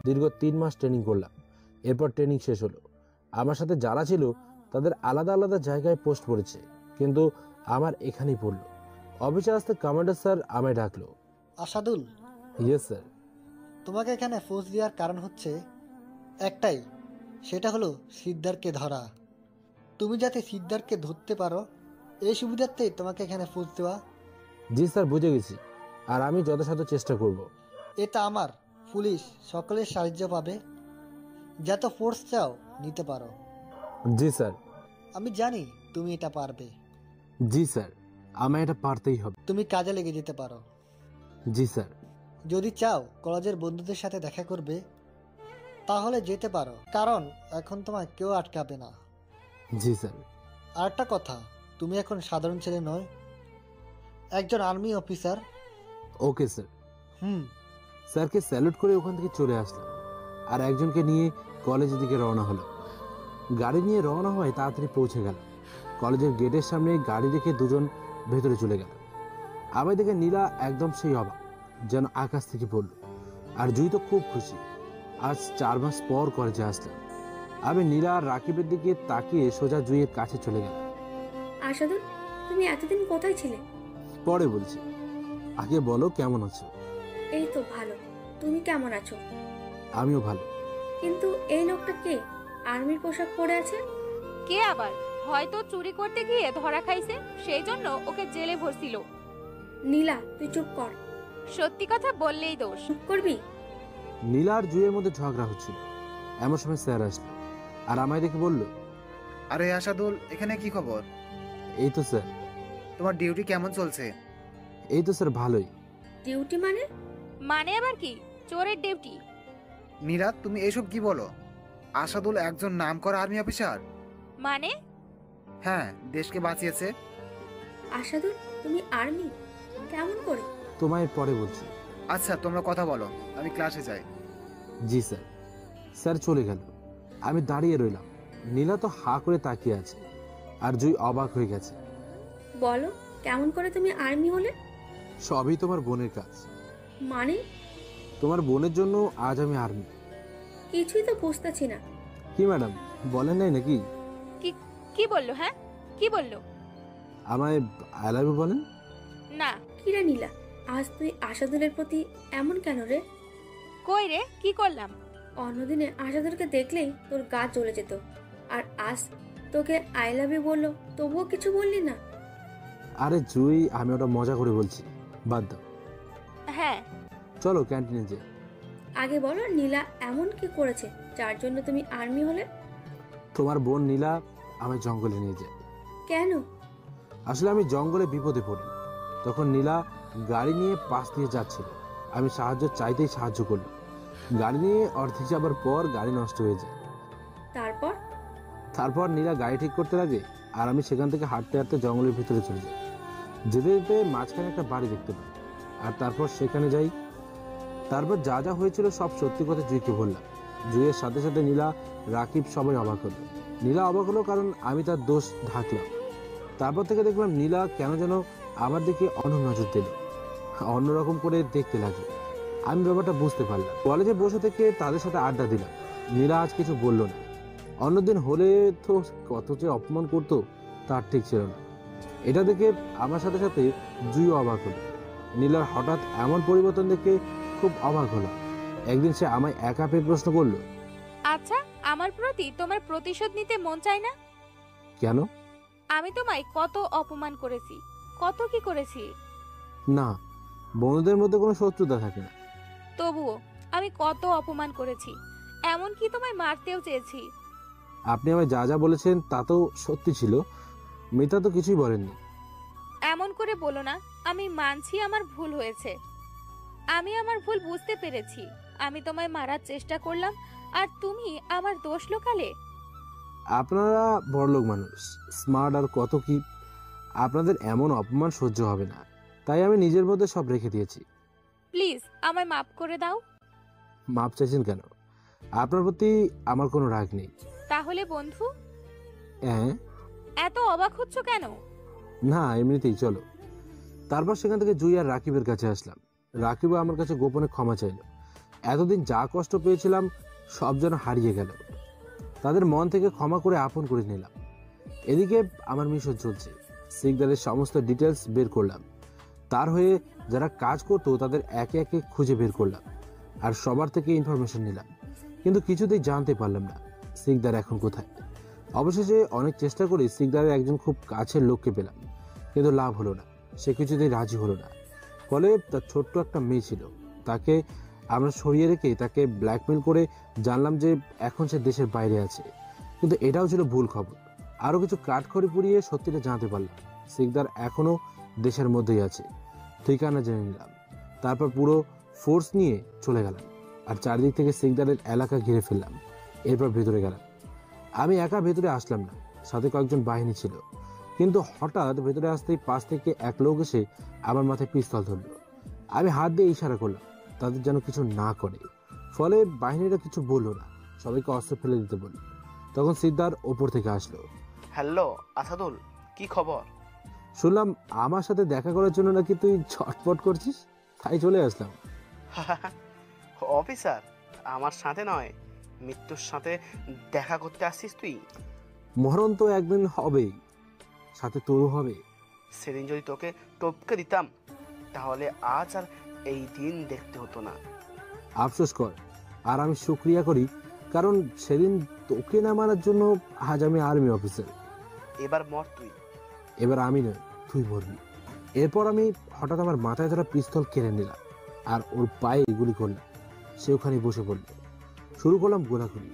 দীর্ঘ 3 মাস ট্রেনিং করলাম। এরপর ট্রেনিং শেষ হলো। আমার সাথে যারা ছিল তাদের আলাদা আলাদা জায়গায় পোস্ট পড়েছে, কিন্তু আমার এখানেই পড়লো। অফিসে আসতে কমান্ডার স্যার আমায় ডাকলো। Asadul, yes sir. তোমাকে এখানে ফোর্স দেওয়ার কারণ হচ্ছে একটাই, সেটা হলো সিদ্ধারকে ধরা। তুমি যাতে সিদ্ধারকে ধরতে পারো, এই সুবিধার্থেই তোমাকে এখানে ফোর্স দেওয়া। জি স্যার, বুঝে গেছি, আর আমি যথাসাধ্য চেষ্টা করব। এটা আমার পুলিশ সকলের সাহায্য পাবে। যত ফোর্স চাও নিতে পারো। জি স্যার। আমি জানি তুমি এটা পারবে। জি স্যার, আমায় এটা পারতেই হবে। তুমি কাজে লেগে যেতে পারো। জি স্যার। যদি চাও কলেজের বন্ধুদের সাথে দেখা করবে, তাহলে যেতে পারো, কারণ এখন তোমার কেউ আটকাবে না। জি স্যার। আরেকটা কথা, তুমি এখন সাধারণ ছেলে নয়, একজন আর্মি অফিসার। Okay sir. হুম। স্যারকে স্যালুট করে ওখান থেকে চলে আসলাম, আর একজনকে নিয়ে কলেজের দিকে রওনা হলো। গাড়ি নিয়ে রওনা হয়ে তাড়াতাড়ি পৌঁছে গেল। কলেজের গেটের সামনে গাড়ি রেখে দুজন ভেতরে চলে গেল। আমি দেখে নীলা একদম সেই অবাক, যেন আকাশ থেকে পড়ল। আর জুই তো খুব খুশি, আজ 4 মাস পর কলেজে আসলাম। আমি নীলা আর রাকিবের দিকে তাকিয়ে সোজা জুইয়ের কাছে চলে গেলাম। আসাদুল, তুমি এতদিন কোথায় ছিলে? পরে বলছি, আগে বলো কেমন আছো? এই তো ভালো। তুমি কেমন আছো? আমিও ভালো। কিন্তু এই লোকটা কে? আর্মির পোশাক পরে আছে। কে আবার? হয়তো চুরি করতে গিয়ে ধরা খাইছে, সেই জন্য ওকে জেলে ভরছিল। নীলা, তুই চুপ কর। সত্যি কথা বললেই দোষ। চুপ করবি? নীলা আর জুইয়ের মধ্যে ঝগড়া হচ্ছিল। এমন সময় স্যার আসলো আর আমায় দেখে বলল, আরে আসাদুল, এখানে কি খবর? এই তো স্যার। তোমার ডিউটি কেমন চলছে? এই তো স্যার, ভালোই। ডিউটি মানে? মানে আবার কি? চোরের ডিউটি। নীরা, তুমি এসব কি বলো? আসাদুল একজন নামকরা আর্মি অফিসার। মানে? হ্যাঁ, দেশকে বাঁচিয়েছে। আসাদুল, তুমি আর্মি? কেমন করে? তোমায় পরে বলছি। আচ্ছা, তোমরা কথা বলো, আমি ক্লাসে যাই। জি স্যার। স্যার চলে গেল। আমি দাঁড়িয়ে রইলাম। নীলা তো হা করে তাকিয়ে আছে, আর জুই অবাক হয়ে গেছে। বলো, কেমন করে তুমি আর্মি হলে? সবই তোমার বোনের কাজ। মানে? তোমার বোনের জন্য আজ আমি আর্মি। কিছুই তো বুঝতেছি না। কি ম্যাডাম, বলেন নাই নাকি? কি কি বললো? হ্যাঁ, কি বললো? আমায় আই লাভ ইউ বলেন। না। কিরে নীলা, আজ তুই আসাদুলের প্রতি এমন কেন রে? কই রে, কি করলাম? অন্যদিনে আসাদুলকে দেখলেই তোর গা জ্বলে যেত, আর আজ তোকে আই লাভ ইউ বললো, তবুও কিছু বললি না। আরে জুই, আমি ওটা মজা করে বলছি, বাদ দাও। হ্যাঁ, চলো ক্যান্টিনে যাই। আগে বলো, নীলা এমন কি করেছে যার জন্য তুমি আর্মি হলে? তোমার বোন নীলা আমায় জঙ্গলে নিয়ে যায়। কেন? আসলে আমি জঙ্গলে বিপদে পড়ি। তখন নীলা গাড়ি নিয়ে পাশ দিয়ে যাচ্ছিল। আমি সাহায্য চাইতেই সাহায্য করলো। গাড়ি নিয়ে অর্ধেক যাবার পর গাড়ি নষ্ট হয়ে যায়। তারপর নীলা গাড়ি ঠিক করতে লাগে, আর আমি সেখান থেকে হাঁটতে হাঁটতে জঙ্গলের ভিতরে চলে যাই। যেতে যেতে মাঝখানে একটা বাড়ি দেখতে পাই, আর তারপর সেখানে যাই। তারপর যা যা হয়েছিল সব সত্যি কথা জুইকে বললাম। জুইয়ের সাথে সাথে নীলা, রাকিব সবাই অবাক হলো। নীলা অবাক হলো কারণ আমি তার দোষ ঢাকলাম। তারপর থেকে দেখলাম নীলা কেন যেন আমার দিকে অন্য নজর দিল, অন্যরকম করে দেখতে লাগলো। আমি ব্যাপারটা বুঝতে পারলাম। কলেজে বসে থেকে তাদের সাথে আড্ডা দিলাম। নীলা আজ কিছু বললো না। অন্যদিন হলে তো কত যে অপমান করতো তার ঠিক ছিল না। এটা দেখে আমার সাথে সাথে জুইও অবাক হলো। নীলার হঠাৎ এমন পরিবর্তন দেখে খুব অবাক হলো। একদিন সে আমায় একা পেয়ে প্রশ্ন করলো, আচ্ছা, আমার প্রতি তোমার প্রতিশোধ নিতে মন চায় না? কেন? আমি তোমায় কত অপমান করেছি, কত কি করেছি। না, বন্ধুদের মধ্যে কোনো শত্রুতা থাকে না। তবুও আমি কত অপমান করেছি, এমনকি তোমায় মারতেও চেয়েছি। আপনি আমায় যা যা বলেছেন তা তো সত্যি ছিল, মিথ্যা তো কিছুই বলেননি। এমন করে বলো না। আমি মানছি আমার ভুল হয়েছে, আমি আমার ভুল বুঝতে পেরেছি। আমি তোমায় মারার চেষ্টা করলাম আর তুমি আমার দোষ লোকালে। আপনারা বড়লোক মানুষ, স্মার্ট আর কত কি, আপনাদের এমন অপমান সহ্য হবে না, তাই আমি নিজের মধ্যে সব রেখে দিয়েছি। প্লিজ আমায় মাফ করে দাও। মাপ চাইছেন কেন? আপনার প্রতি আমার কোনো রাগ নেই। তাহলে বন্ধু? হ্যাঁ। এত অবাক হচ্ছ কেন? না, এমনিতেই, চলো। তারপর সেখান থেকে জুই আর রাকিবের কাছে আসলাম। রাকিবও আমার কাছে গোপনে ক্ষমা চাইল। এতদিন যা কষ্ট পেয়েছিলাম সব যেন হারিয়ে গেল। তাদের মন থেকে ক্ষমা করে আপন করে নিলাম। এদিকে আমার মিশন চলছে। সিকদারের সমস্ত ডিটেলস বের করলাম। তার হয়ে যারা কাজ করতো তাদের একে একে খুঁজে বের করলাম আর সবার থেকে ইনফরমেশন নিলাম, কিন্তু কিছুতেই জানতে পারলাম না সিকদার এখন কোথায়। অবশেষে অনেক চেষ্টা করে সিকদারের একজন খুব কাছের লোককে পেলাম, কিন্তু লাভ হলো না। সে কিছুতেই রাজি হলো না। ফলে তার ছোট্ট একটা মেয়ে ছিল, তাকে আমরা সরিয়ে রেখে তাকে ব্ল্যাকমেল করে জানলাম যে এখন সে দেশের বাইরে আছে। কিন্তু এটাও ছিল ভুল খবর। আরও কিছু কাঠখড়ি পুড়িয়ে সত্যিটা জানতে পারলাম সিকদার এখনও দেশের মধ্যেই আছে। ঠিকানা জেনে নিলাম। তারপর পুরো ফোর্স নিয়ে চলে গেলাম আর চারদিক থেকে সিকদারের এলাকা ঘিরে ফেললাম। এরপর ভেতরে গেলাম। আমি একা ভেতরে আসলাম না, সাথে কয়েকজন বাহিনী ছিল। কিন্তু হঠাৎ ভেতরে আসতেই পাশ থেকে এক লোক এসে আমার মাথায় পিস্তল ধরল। আমি হাত দিয়ে ইশারা করলাম তাদের যেন কিছু না করে। ফলে বাহিনীরা কিছু বললো না, সবাইকে অস্ত্র ফেলে দিতে বলল। তখন সিকদার ওপর থেকে আসলো। হ্যালো আসাদুল, কি খবর? শুনলাম আমার সাথে দেখা করার জন্য নাকি তুই ছটপট করছিস, তাই চলে আসলাম। অফিসার, আমার সাথে নয়, মৃত্যুর সাথে দেখা করতে আসছিস তুই? মরণ তো একদিন হবেই, সাথে তোরও হবে। সেদিন যদি তোকে টপকে দিতাম তাহলে আজ আর এই দিন দেখতে হতো না। আফসোস কর, আর আমি শুক্রিয়া করি, কারণ সেদিন তোকে না মারার জন্য আজ আমি আর্মি অফিসার। এবার মর তুই। এবার আমি নয়, তুই মরবি। এরপর আমি হঠাৎ আমার মাথায় ধরা পিস্তল কেড়ে নিলাম আর ওর পায়ে গুলি করলাম। সে ওখানে বসে পড়ল। শুরু করলাম গোলাগুলি,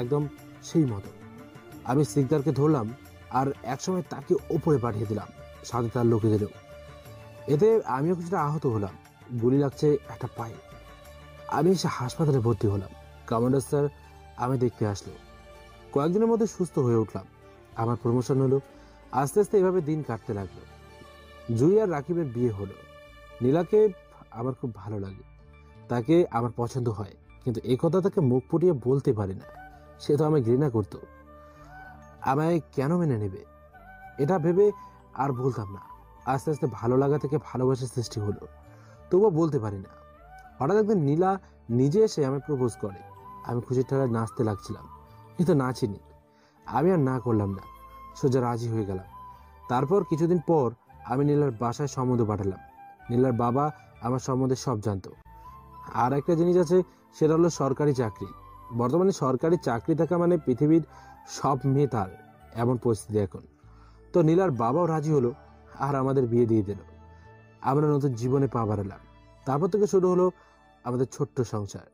একদম সেই মতো। আমি সিকদারকে ধরলাম আর একসময় তাকে ওপরে পাঠিয়ে দিলাম, সাথে তার লোকেদেরও। এতে আমিও কিছুটা আহত হলাম, গুলি লাগছে একটা পায়ে। আমি এসে হাসপাতালে ভর্তি হলাম। কমান্ডার স্যার আমি দেখতে আসলো। কয়েকদিনের মধ্যে সুস্থ হয়ে উঠলাম। আমার প্রমোশন হলো। আস্তে আস্তে এভাবে দিন কাটতে লাগলো। জুই আর রাকিবের বিয়ে হলো। নীলাকে আমার খুব ভালো লাগে, তাকে আমার পছন্দ হয়, কিন্তু এই কথা তাকে মুখ ফুটিয়ে বলতে পারি না। সে তো আমায় ঘৃণা করতো। আমায় কেন মেনে নেবে এটা ভেবে আর বলতাম না। আস্তে আস্তে ভালো লাগা থেকে ভালোবাসার সৃষ্টি হলো, তবুও বলতে পারি না। হঠাৎ একদিন নীলা নিজে এসে আমায় প্রপোজ করে। আমি খুশির ঠেলায় নাচতে লাগছিলাম, কিন্তু নাচিনি। আমি আর না করলাম না, সোজা রাজি হয়ে গেলাম। তারপর কিছুদিন পর আমি নীলার বাসায় সম্বন্ধ পাঠালাম। নীলার বাবা আমার সম্বন্ধে সব জানতো। আর একটা জিনিস আছে, সেটা হলো সরকারি চাকরি। বর্তমানে সরকারি চাকরি থাকা মানে পৃথিবীর সব মেয়ে তার, এমন পরিস্থিতি এখন। তো নীলার বাবাও রাজি হলো আর আমাদের বিয়ে দিয়ে দিল। আমরা নতুন জীবনে পা বাড়ালাম। তারপর থেকে শুরু হলো আমাদের ছোট্ট সংসার।